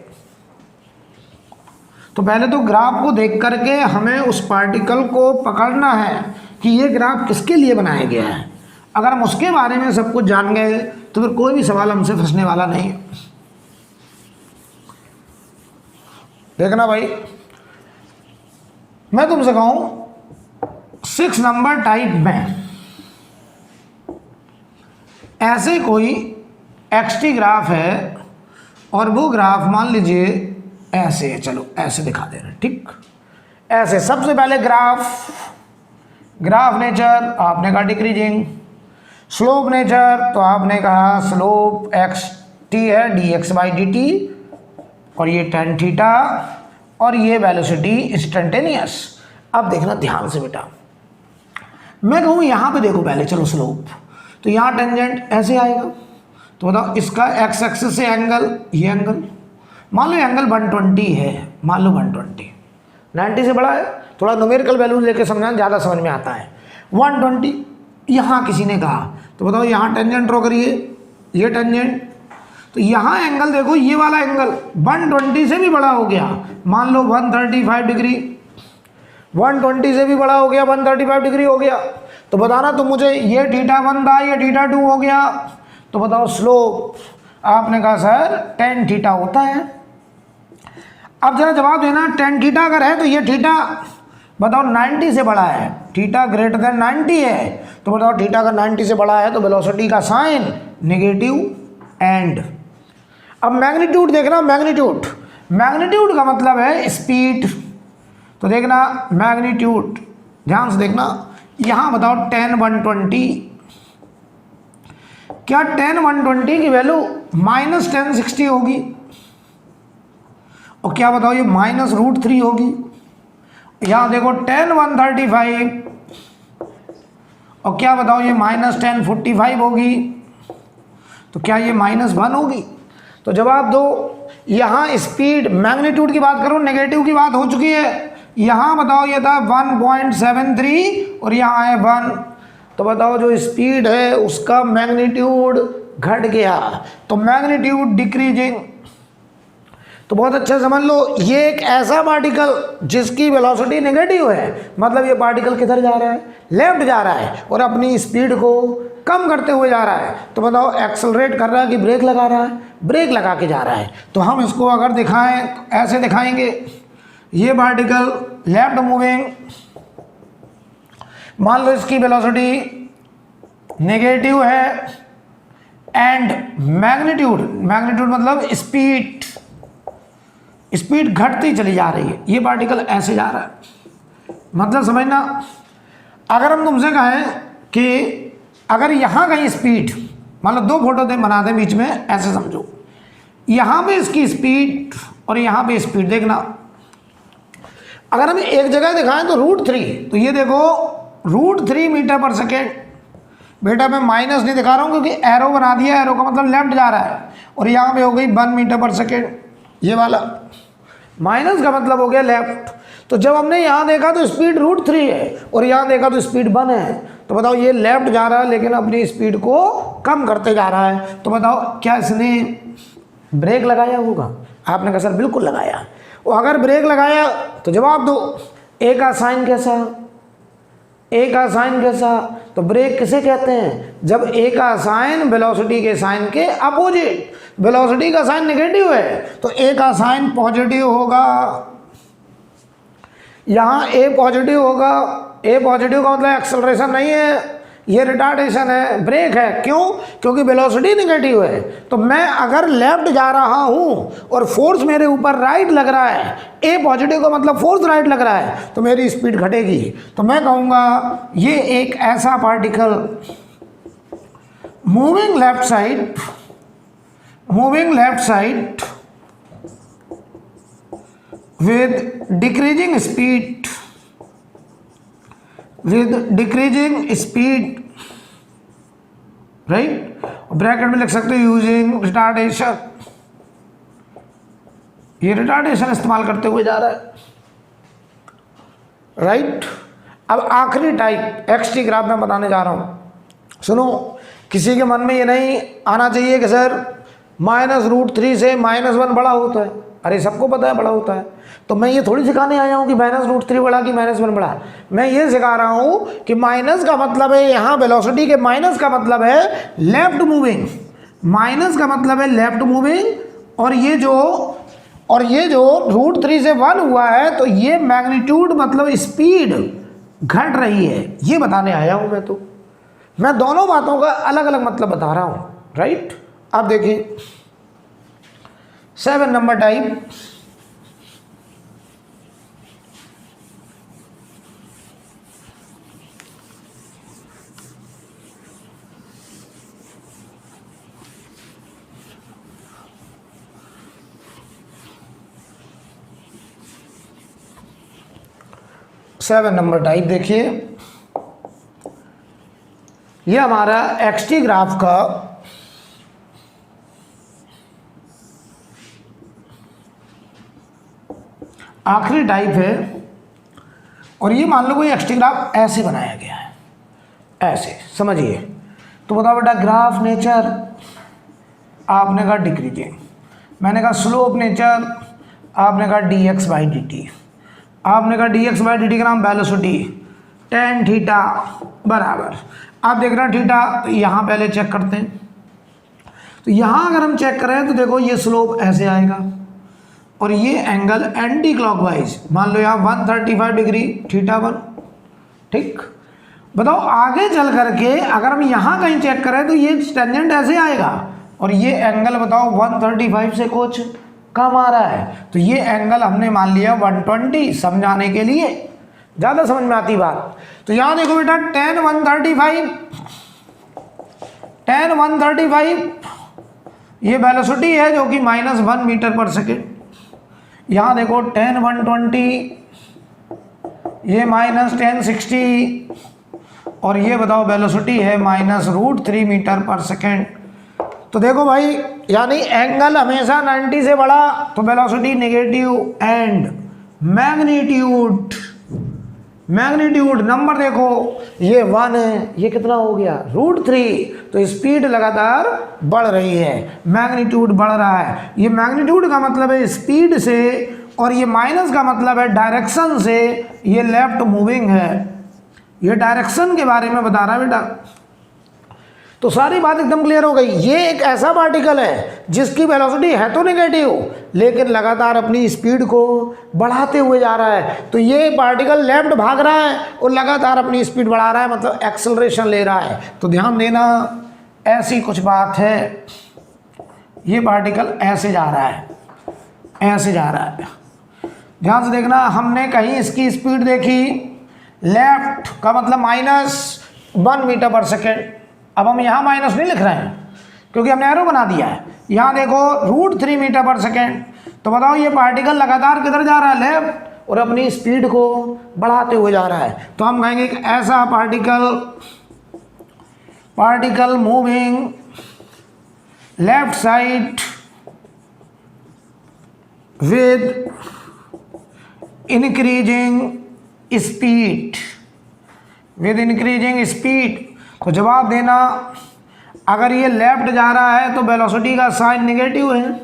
तो पहले तो ग्राफ को देख करके हमें उस पार्टिकल को पकड़ना है कि ये ग्राफ किसके लिए बनाया गया है। अगर हम उसके बारे में सब कुछ जान गए तो फिर कोई भी सवाल हमसे फंसने वाला नहीं है। देखना भाई, मैं तुमसे कहूं 6 नंबर टाइप में ऐसे कोई एक्सटी ग्राफ है और वो ग्राफ मान लीजिए ऐसे है, चलो ऐसे दिखा दे रहे हैं, ठीक ऐसे। सबसे पहले ग्राफ नेचर आपने कहा डिक्रीजिंग, स्लोप नेचर तो आपने कहा स्लोप एक्स टी है dx/dt और ये tan थीटा और ये वेलोसिटी इंस्टेंटेनियस। अब देखना ध्यान से बेटा, मैं कहूँ यहाँ पे देखो पहले, चलो स्लोप, तो यहाँ टेंजेंट ऐसे आएगा, तो बताओ इसका एक्स एक्सिस से एंगल, ये एंगल मान लो एंगल 120 है, मान लो 120, 90 से बड़ा है, थोड़ा न्यूमेरिकल वैल्यू लेके समझाना ज़्यादा समझ में आता है। 120 यहाँ किसी ने कहा, तो बताओ यहाँ टेंजेंट ड्रॉ करिए, ये टेंजेंट, तो यहाँ एंगल देखो, ये वाला एंगल 120 से भी बड़ा हो गया, मान लो 135 डिग्री, 120 से भी बड़ा हो गया, 135 डिग्री हो गया। तो बताना तो मुझे ये θ1 था, ये θ2 हो गया, तो बताओ स्लोप, आपने कहा सर tan थीटा होता है। अब जरा जवाब देना, tan थीटा अगर है तो ये थीटा बताओ 90 से बड़ा है, थीटा ग्रेटर देन 90 है, तो बताओ थीटा अगर 90 से बड़ा है तो वेलोसिटी का साइन नेगेटिव एंड। अब मैग्नीट्यूड देखना, मैग्नीट्यूड का मतलब है स्पीड, तो देखना मैग्नीट्यूड ध्यान से देखना, यहाँ बताओ tan 120, क्या tan 120 की वैल्यू -1060 होगी, और क्या बताओ ये -√3 होगी। यहाँ देखो tan 135 और क्या बताओ ये -1045 होगी, तो क्या ये -1 होगी। तो जवाब दो, यहाँ स्पीड मैग्नीट्यूड की बात करो, नेगेटिव की बात हो चुकी है। यहाँ बताओ ये था 1.73 और यहाँ है 1, तो बताओ जो स्पीड है उसका मैग्नीट्यूड घट गया, तो मैग्नीट्यूड डिक्रीजिंग। तो बहुत अच्छा समझ लो, ये एक ऐसा पार्टिकल जिसकी वेलोसिटी नेगेटिव है, मतलब ये पार्टिकल किधर जा रहा है, लेफ्ट जा रहा है और अपनी स्पीड को कम करते हुए जा रहा है। तो बताओ एक्सेलरेट कर रहा है कि ब्रेक लगा रहा है, ब्रेक लगा के जा रहा है। तो हम इसको अगर दिखाएं तो ऐसे दिखाएंगे, ये पार्टिकल लेफ्ट मूविंग, मान लो इसकी वेलोसिटी नेगेटिव है एंड मैग्नीट्यूड मतलब स्पीड घटती चली जा रही है, ये पार्टिकल ऐसे जा रहा है। मतलब समझना, अगर हम तुमसे कहें कि अगर यहाँ कहीं स्पीड, मान लो 2 फोटो बना दें बीच में, ऐसे समझो, यहाँ पे इसकी स्पीड और यहाँ पे स्पीड देखना, अगर हम एक जगह दिखाएं तो √3, तो ये देखो √3 मीटर पर सेकेंड। बेटा मैं माइनस नहीं दिखा रहा हूँ क्योंकि एरो बना दिया, एरो का मतलब लेफ्ट जा रहा है, और यहाँ पे हो गई 1 मीटर पर सेकेंड, ये वाला माइनस का मतलब हो गया लेफ्ट। तो जब हमने यहाँ देखा तो स्पीड √3 है और यहाँ देखा तो स्पीड 1 है, तो बताओ ये लेफ्ट जा रहा है लेकिन अपनी स्पीड को कम करते जा रहा है। तो बताओ क्या इसने ब्रेक लगाया होगा, आपने कहा सर बिल्कुल लगाया। और अगर ब्रेक लगाया तो जवाब दो, ए का साइन कैसा, ए का साइन कैसा, तो ब्रेक किसे कहते हैं, जब ए का साइन वेलोसिटी के साइन के अपोजिट, वेलोसिटी का साइन नेगेटिव है तो ए का साइन पॉजिटिव होगा, यहाँ ए पॉजिटिव होगा। ए पॉजिटिव का मतलब एक्सेलरेशन नहीं है, ये रिटार्डेशन है, ब्रेक है। क्यों? क्योंकि वेलोसिटी नेगेटिव है। तो मैं अगर लेफ्ट जा रहा हूँ और फोर्स मेरे ऊपर राइट लग रहा है, ए पॉजिटिव का मतलब फोर्स राइट लग रहा है, तो मेरी स्पीड घटेगी। तो मैं कहूँगा ये एक ऐसा particle moving left side with decreasing speed, right. Bracket में लिख सकते हो यूजिंग रिटार्डेशन, ये रिटार्डेशन इस्तेमाल करते हुए जा रहा है, राइट। अब आखिरी टाइप एक्सटी ग्राफ में बताने जा रहा हूं। सुनो, किसी के मन में ये नहीं आना चाहिए कि सर -√3 से -1 बड़ा होता है, अरे सबको पता है बड़ा होता है। तो मैं ये थोड़ी सिखाने आया हूँ कि -√3 बड़ा कि -1 बड़ा, मैं ये सिखा रहा हूँ कि माइनस का मतलब है यहाँ वेलोसिटी के माइनस का मतलब है लेफ्ट मूविंग, माइनस का मतलब है लेफ्ट मूविंग, और ये जो √3 से 1 हुआ है तो ये मैग्नीट्यूड मतलब स्पीड घट रही है, ये बताने आया हूँ मैं। तो मैं दोनों बातों का अलग अलग मतलब बता रहा हूँ, राइट। अब देखिए 7 number type, seven number type देखिए, ये हमारा एक्सटी ग्राफ का आखिरी टाइप है। और ये मान लो कोई एक्सटी ग्राफ ऐसे बनाया गया है, ऐसे समझिए। तो बताओ बेटा ग्राफ नेचर, आपने कहा डिक्रीजिंग, मैंने कहा स्लोप नेचर, आपने कहा dx/dt, आपने कहा dx/dt का नाम वेलोसिटी tan थीटा बराबर, आप देख रहे हैं थीटा, तो यहाँ पहले चेक करते हैं। तो यहाँ अगर हम चेक करें तो देखो ये स्लोप ऐसे आएगा और ये एंगल एंटी क्लॉकवाइज, मान लो यहाँ 135 डिग्री θ1, ठीक। बताओ आगे चल करके अगर हम यहाँ कहीं चेक करें तो ये टेंजेंट ऐसे आएगा और ये एंगल बताओ 135 से कुछ कम आ रहा है, तो ये एंगल हमने मान लिया 120, समझाने के लिए, ज़्यादा समझ में आती बात। तो यहाँ देखो बेटा tan 135 ये वेलोसिटी है जो कि -1 मीटर पर सेकेंड। यहाँ देखो tan 120 ये -1060 और ये बताओ वेलोसिटी है -√3 मीटर पर सेकेंड। तो देखो भाई यानी एंगल हमेशा 90 से बड़ा तो velocity negative, and magnitude number देखो ये 1 है, ये कितना हो गया √3, तो स्पीड लगातार बढ़ रही है, मैग्नीट्यूड बढ़ रहा है। ये मैग्नीट्यूड का मतलब है स्पीड से और ये माइनस का मतलब है डायरेक्शन से, ये लेफ्ट मूविंग है, ये डायरेक्शन के बारे में बता रहा है बेटा। तो सारी बात एकदम क्लियर हो गई। ये एक ऐसा पार्टिकल है जिसकी वेलोसिटी है तो नेगेटिव लेकिन लगातार अपनी स्पीड को बढ़ाते हुए जा रहा है। तो ये पार्टिकल लेफ्ट भाग रहा है और लगातार अपनी स्पीड बढ़ा रहा है, मतलब एक्सेलरेशन ले रहा है। तो ध्यान देना ऐसी कुछ बात है, ये पार्टिकल ऐसे जा रहा है, ऐसे जा रहा है, ध्यान से देखना। हमने कहीं इसकी स्पीड देखी लेफ्ट का मतलब -1 मीटर पर सेकेंड। अब हम यहाँ माइनस नहीं लिख रहे हैं क्योंकि हमने एरो बना दिया है। यहाँ देखो √3 मीटर पर सेकेंड। तो बताओ ये पार्टिकल लगातार किधर जा रहा है, लेफ्ट, और अपनी स्पीड को बढ़ाते हुए जा रहा है। तो हम कहेंगे कि ऐसा particle moving left side with increasing speed. तो जवाब देना, अगर ये लेफ्ट जा रहा है तो वेलोसिटी का साइन नेगेटिव है,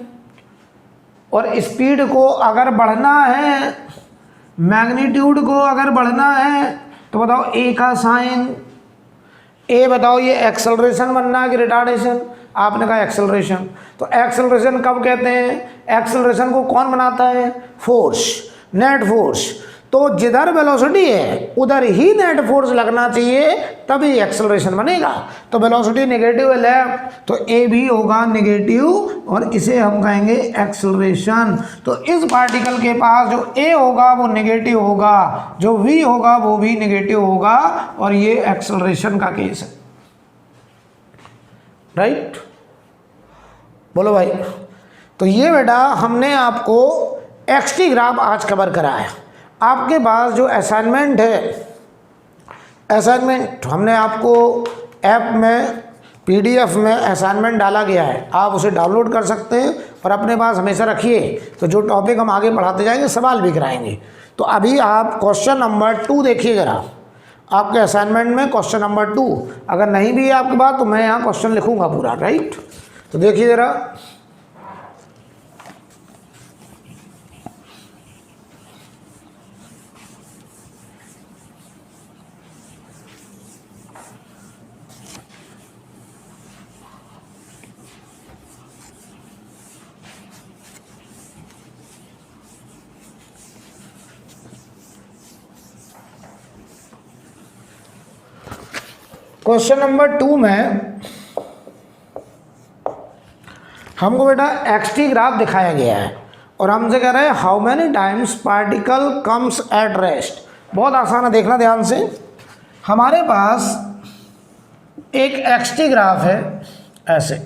और स्पीड को अगर बढ़ना है, मैग्नीट्यूड को अगर बढ़ना है तो बताओ ए का साइन, ए बताओ ये एक्सेलरेशन बनना है कि रिटार्डेशन, आपने कहा एक्सेलरेशन। तो एक्सेलरेशन कब कहते हैं, एक्सेलरेशन को कौन बनाता है, फोर्स, नेट फोर्स। तो जिधर वेलोसिटी है उधर ही नेट फोर्स लगना चाहिए तभी एक्सेलरेशन बनेगा। तो वेलोसिटी नेगेटिव है लेफ्ट, तो ए भी होगा नेगेटिव और इसे हम कहेंगे एक्सेलरेशन। तो इस पार्टिकल के पास जो ए होगा वो नेगेटिव होगा, जो वी होगा वो भी नेगेटिव होगा, और ये एक्सेलरेशन का केस है, राइट। बोलो भाई। तो ये बेटा हमने आपको एक्सटी ग्राफ आज कवर कराया। आपके पास जो असाइनमेंट है, असाइनमेंट हमने आपको ऐप में PDF में असाइनमेंट डाला गया है, आप उसे डाउनलोड कर सकते हैं और अपने पास हमेशा रखिए। तो जो टॉपिक हम आगे पढ़ाते जाएंगे सवाल भी कराएंगे। तो अभी आप क्वेश्चन नंबर 2 देखिए ज़रा, आपके असाइनमेंट में क्वेश्चन नंबर 2, अगर नहीं भी है आपके पास तो मैं यहाँ क्वेश्चन लिखूँगा पूरा, राइट। तो देखिए ज़रा, क्वेश्चन नंबर 2 में हमको बेटा xt ग्राफ दिखाया गया है और हमसे कह रहे हैं how many times particle comes at rest. बहुत आसान है, देखना ध्यान से। हमारे पास एक xt ग्राफ है ऐसे,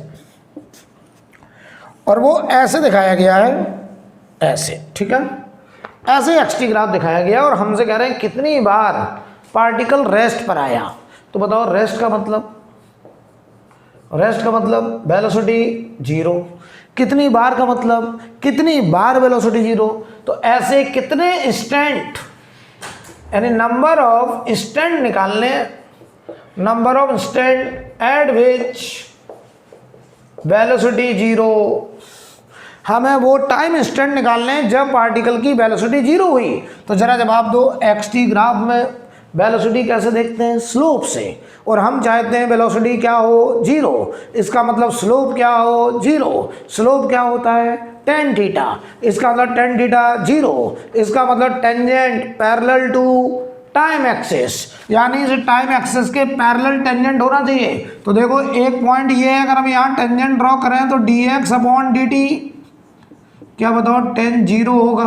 और वो ऐसे दिखाया गया है ऐसे, ठीक है। ऐसे xt ग्राफ दिखाया गया और हमसे कह रहे हैं कितनी बार पार्टिकल रेस्ट पर आया। तो बताओ रेस्ट का मतलब, रेस्ट का मतलब वेलोसिटी 0, कितनी बार का मतलब कितनी बार वेलोसिटी 0। तो ऐसे कितने इंस्टेंट, यानी नंबर ऑफ इंस्टेंट निकालने, number of instant eight which velocity 0। हमें वो टाइम इंस्टेंट निकालने हैं जब पार्टिकल की वेलोसिटी 0 हुई। तो जरा जवाब दो, xt ग्राफ में वेलोसिटी कैसे देखते हैं, स्लोप से, और हम चाहते हैं वेलोसिटी क्या हो 0, इसका मतलब स्लोप क्या हो 0। स्लोप क्या होता है tan थीटा, इसका मतलब tan थीटा 0, इसका मतलब tangent parallel to time axis, यानी इस टाइम एक्सिस के पैरेलल टेंजेंट होना चाहिए। तो देखो एक पॉइंट ये है, अगर हम यहाँ टेंजेंट ड्रॉ करें तो dx अपॉन dt क्या बताओ tan 0 होगा,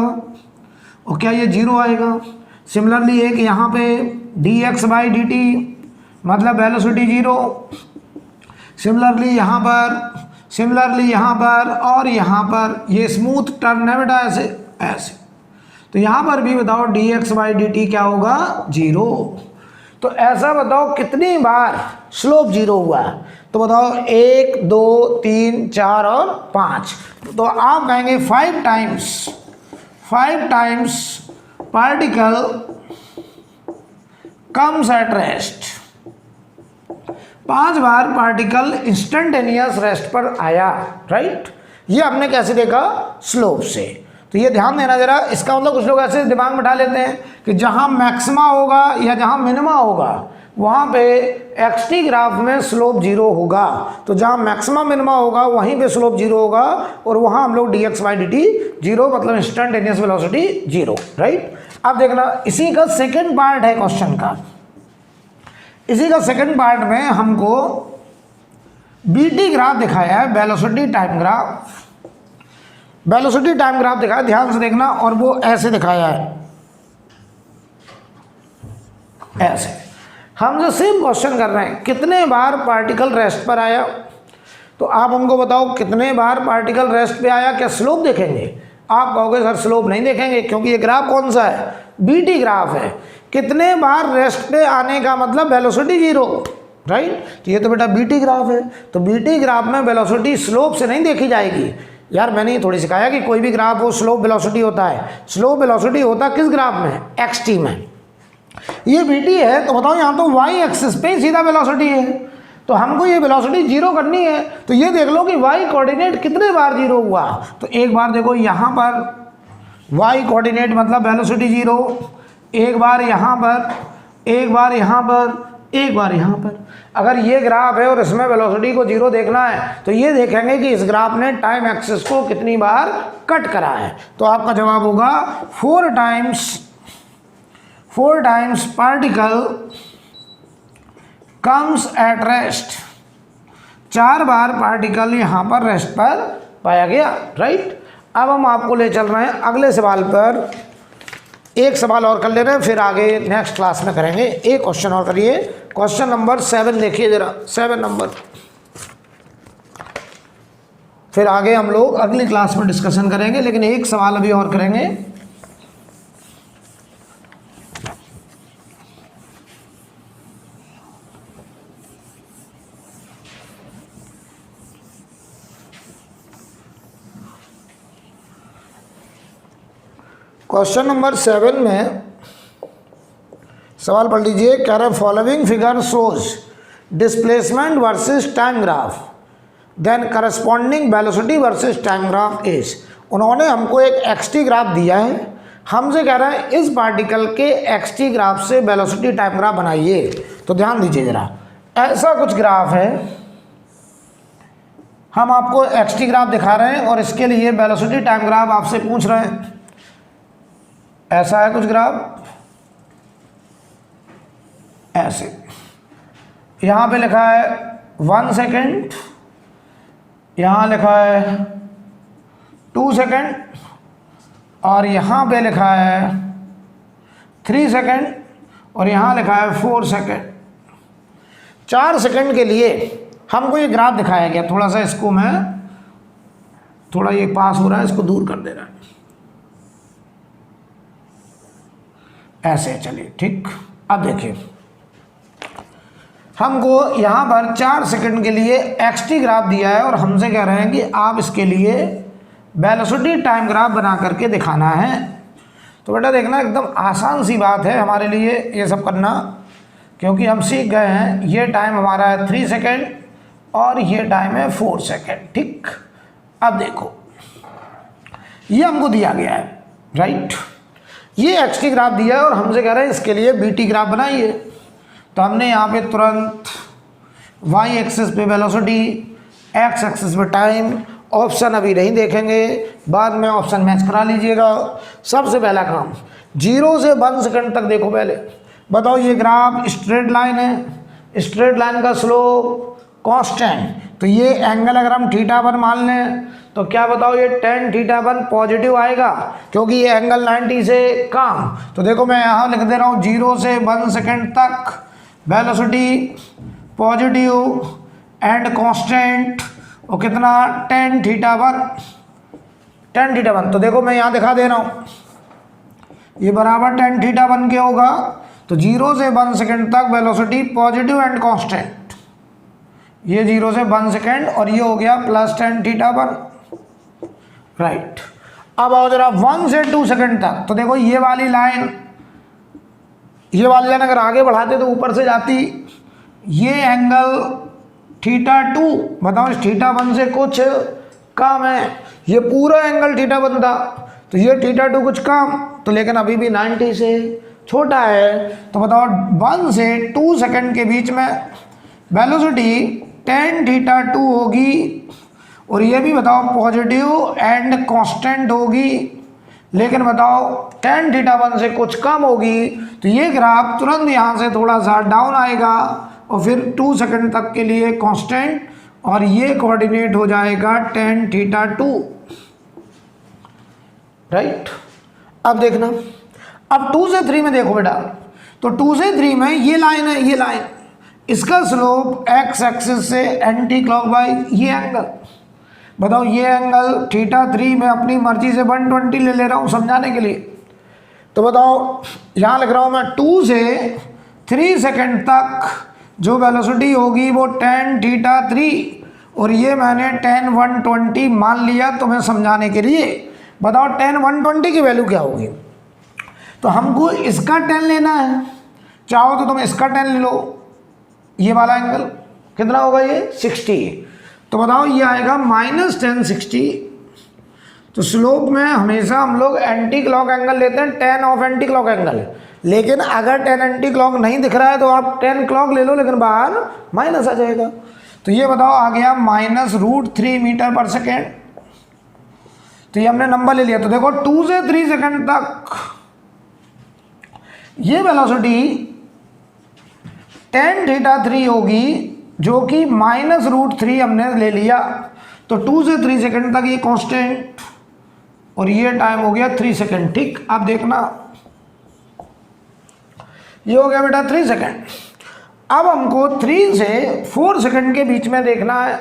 और क्या ये 0 आएगा। सिमिलरली एक यहाँ पे dx बाई dt मतलब वेलोसिटी 0। सिमिलरली यहाँ पर और यहाँ पर ये स्मूथ टर्न है बेटा ऐसे ऐसे, तो यहाँ पर भी बताओ dx बाई dt क्या होगा 0। तो ऐसा बताओ कितनी बार स्लोप 0 हुआ। तो बताओ 1 2 3 4 और 5। तो आप कहेंगे 5 times particle comes at rest, 5 bar particle instantaneous rest पर आया, राइट। ये हमने कैसे देखा, स्लोप से। तो ये ध्यान देना जरा, इसका मतलब कुछ लोग ऐसे दिमाग में उठा लेते हैं कि जहां मैक्सिमा होगा या जहां मिनिमा होगा वहां पे xt ग्राफ में स्लोप 0 होगा। तो जहां मैक्सिमा मिनिमा होगा वहीं पे स्लोप 0 होगा, और वहां हम लोग dx बाई dt 0 मतलब इंस्टेंटेनियस वेलोसिटी 0, राइट। अब देखना, इसी का सेकंड पार्ट है क्वेश्चन का। इसी का सेकंड पार्ट में हमको bt ग्राफ दिखाया है, velocity time graph. Velocity time graph दिखाया, ध्यान से देखना, और वो ऐसे दिखाया है ऐसे। हम जो सेम क्वेश्चन कर रहे हैं कितने बार पार्टिकल रेस्ट पर आया। तो आप हमको बताओ कितने बार पार्टिकल रेस्ट पे आया, क्या स्लोप देखेंगे। आप कहोगे सर स्लोप नहीं देखेंगे क्योंकि ये ग्राफ कौन सा है, bt ग्राफ है। कितने बार रेस्ट पे आने का मतलब वेलोसिटी 0, राइट। तो ये तो बेटा bt ग्राफ है, तो bt ग्राफ में वेलोसिटी स्लोप से नहीं देखी जाएगी। यार मैंने ये थोड़ी सिखाया कि कोई भी ग्राफ हो स्लोप वेलोसिटी होता है। स्लोप वेलोसिटी होता किस ग्राफ में, xt में। ये bt है, तो बताओ यहाँ तो y एक्सिस पे सीधा वेलोसिटी है, तो हमको ये वेलोसिटी 0 करनी है। तो ये देख लो कि y कोऑर्डिनेट कितने बार 0 हुआ। तो एक बार देखो यहाँ पर y कोऑर्डिनेट मतलब वेलोसिटी 0, एक बार यहाँ पर, एक बार यहाँ पर, एक बार यहाँ पर। अगर ये ग्राफ है और इसमें वेलोसिटी को 0 देखना है तो ये देखेंगे कि इस ग्राफ ने टाइम एक्सिस को कितनी बार कट करा है। तो आपका जवाब होगा 4 times particle comes at rest, 4 bar particle यहाँ पर रेस्ट पर पाया गया, राइट। अब हम आपको ले चल रहे हैं अगले सवाल पर। एक सवाल और कर ले रहे हैं, फिर आगे नेक्स्ट क्लास में करेंगे। एक क्वेश्चन और करिए, क्वेश्चन नंबर 7 देखिए जरा, 7 नंबर। फिर आगे हम लोग अगली क्लास में डिस्कशन करेंगे, लेकिन एक सवाल अभी और करेंगे। क्वेश्चन नंबर 7 में सवाल पढ़ लीजिए। कह रहे following figure shows displacement versus time graph, then corresponding velocity versus time graph is. उन्होंने हमको एक xt ग्राफ दिया है, हमसे कह रहे हैं इस पार्टिकल के xt ग्राफ से वेलोसिटी टाइम ग्राफ बनाइए। तो ध्यान दीजिए जरा, ऐसा कुछ ग्राफ है, हम आपको xt ग्राफ दिखा रहे हैं और इसके लिए वेलोसिटी टाइम ग्राफ आपसे पूछ रहे हैं। ऐसा है कुछ ग्राफ ऐसे, यहाँ पे लिखा है 1 सेकेंड, यहाँ लिखा है 2 सेकेंड, और यहाँ पे लिखा है 3 सेकेंड, और यहाँ लिखा है 4 सेकेंड। 4 सेकेंड के लिए हमको ये ग्राफ दिखाया गया। थोड़ा सा इसको मैं, थोड़ा ये पास हो रहा है, इसको दूर कर दे रहा है, ऐसे चलिए ठीक। अब देखिए हमको यहाँ पर 4 सेकंड के लिए xt ग्राफ दिया है और हमसे कह रहे हैं कि आप इसके लिए वेलोसिटी टाइम ग्राफ बना करके दिखाना है। तो बेटा देखना एकदम आसान सी बात है हमारे लिए ये सब करना, क्योंकि हम सीख गए हैं ये टाइम हमारा है 3 सेकंड और ये टाइम है 4 सेकंड, ठीक। अब देखो ये हमको दिया गया है, राइट। ये xt ग्राफ दिया है और हमसे कह रहे हैं इसके लिए bt ग्राफ बनाइए। तो हमने यहाँ पे तुरंत y एक्सिस पे वेलोसिटी, x एक्सिस पे टाइम, ऑप्शन अभी नहीं देखेंगे, बाद में ऑप्शन मैच करा लीजिएगा। सबसे पहला काम 0 से 1 सेकंड तक देखो। पहले बताओ ये ग्राफ स्ट्रेट लाइन है, स्ट्रेट लाइन का स्लोप कांस्टेंट, तो ये एंगल अगर हम θ1 मान लें तो क्या बताओ ये tan θ1 पॉजिटिव आएगा, क्योंकि ये एंगल 90 से कम। तो देखो मैं यहाँ लिख दे रहा हूँ 0 से 1 सेकंड तक वेलोसिटी पॉजिटिव एंड कांस्टेंट, और कितना tan θ1। तो देखो मैं यहाँ दिखा दे रहा हूँ ये बराबर tan θ1 के होगा। तो 0 से 1 सेकंड तक वेलोसिटी पॉजिटिव एंड कांस्टेंट, ये 0 से 1 सेकंड, और ये हो गया प्लस tan θ1, राइट। अब आओ जरा 1 से 2 सेकंड तक। तो देखो ये वाली लाइन अगर आगे बढ़ाते तो ऊपर से जाती। ये एंगल θ2 बताओ इस θ1 से कुछ कम है, ये पूरा एंगल θ1 था, तो ये θ2 कुछ कम, तो लेकिन अभी भी 90 से छोटा है। तो बताओ 1 से 2 सेकंड के बीच में वेलोसिटी tan θ2 होगी, और ये भी बताओ पॉजिटिव एंड कांस्टेंट होगी, लेकिन बताओ tan θ1 से कुछ कम होगी। तो ये ग्राफ तुरंत यहाँ से थोड़ा सा डाउन आएगा और फिर 2 सेकंड तक के लिए कांस्टेंट, और ये कोऑर्डिनेट हो जाएगा tan θ2, राइट। अब देखना, अब 2 से 3 में देखो बेटा, तो 2 से 3 में ये लाइन है, ये लाइन, इसका स्लोप x एक्सिस से एंटी क्लॉकवाइज, ये एंगल बताओ, ये एंगल θ3 में अपनी मर्जी से 120 ले रहा हूँ समझाने के लिए। तो बताओ यहाँ लिख रहा हूँ मैं 2 से 3 सेकंड तक जो वेलोसिटी होगी वो tan θ3, और ये मैंने tan 120 मान लिया तुम्हें समझाने के लिए। बताओ tan 120 की वैल्यू क्या होगी। तो हमको इसका tan लेना है, चाहो तो तुम इसका tan ले लो। ये वाला एंगल कितना होगा, ये 60। तो बताओ ये आएगा -tan 60। तो स्लोप में हमेशा हम लोग एंटी क्लॉक एंगल लेते हैं, tan of anti clock angle. लेकिन अगर tan एंटी क्लॉक नहीं दिख रहा है तो आप tan क्लॉक ले लो, लेकिन बाहर माइनस आ जाएगा। तो ये बताओ आ गया -√3 मीटर पर सेकेंड। तो ये हमने नंबर ले लिया। तो देखो 2 से 3 सेकंड तक ये वेलोसिटी tan θ3 होगी, जो कि -√3 हमने ले लिया। तो 2 से 3 सेकंड तक ये कांस्टेंट, और ये टाइम हो गया 3 सेकंड, ठीक। अब देखना ये हो गया बेटा 3 सेकंड। अब हमको 3 से 4 सेकंड के बीच में देखना है।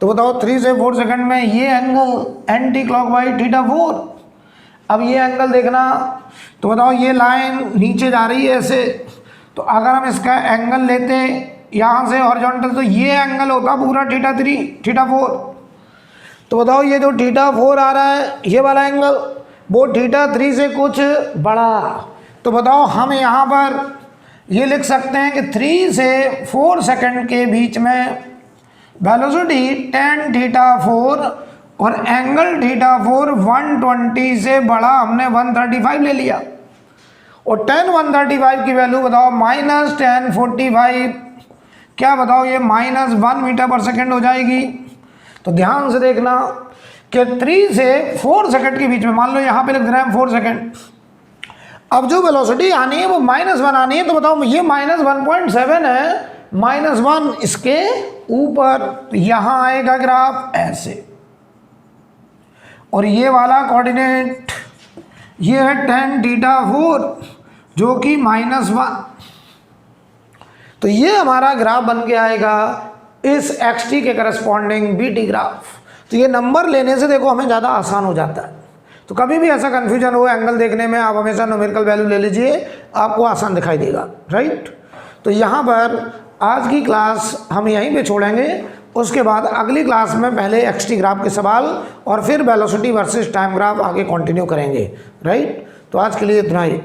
तो बताओ 3 से 4 सेकंड में ये एंगल एंटी क्लॉकवाइज θ4। अब ये एंगल देखना, तो बताओ ये लाइन नीचे जा रही है ऐसे, तो अगर हम इसका एंगल लेते यहाँ से हॉरिजॉन्टल, तो ये एंगल होता पूरा θ4। तो बताओ ये जो θ4 आ रहा है, ये वाला एंगल, वो θ3 से कुछ बड़ा। तो बताओ हम यहाँ पर ये लिख सकते हैं कि 3 से 4 सेकंड के बीच में वेलोसिटी tan θ4 और एंगल θ4 120 से बड़ा हमने 135 ले लिया। और tan 135 की वैल्यू बताओ -tan 45, क्या बताओ ये -1 मीटर पर सेकंड हो जाएगी। तो ध्यान से देखना कि 3 से 4 सेकंड के बीच में, मान लो यहाँ पे लिख रहे हैं 4 सेकंड, अब जो वेलोसिटी आनी है वो -1 आनी है। तो बताओ ये -1.7 है, -1 इसके ऊपर, यहाँ आएगा ग्राफ ऐसे, और ये वाला कोऑर्डिनेट ये है tan θ4 जो कि -1। तो ये हमारा ग्राफ बन के आएगा इस xt के करस्पॉन्डिंग bt ग्राफ। तो ये नंबर लेने से देखो हमें ज़्यादा आसान हो जाता है। तो कभी भी ऐसा कन्फ्यूजन हो एंगल देखने में, आप हमेशा न्यूमेरिकल वैल्यू ले लीजिए, आपको आसान दिखाई देगा, राइट। तो यहाँ पर आज की क्लास हम यहीं पे छोड़ेंगे। उसके बाद अगली क्लास में पहले xt ग्राफ के सवाल और फिर वेलोसिटी वर्सेस टाइम ग्राफ आगे कंटिन्यू करेंगे, राइट। तो आज के लिए इतना ही।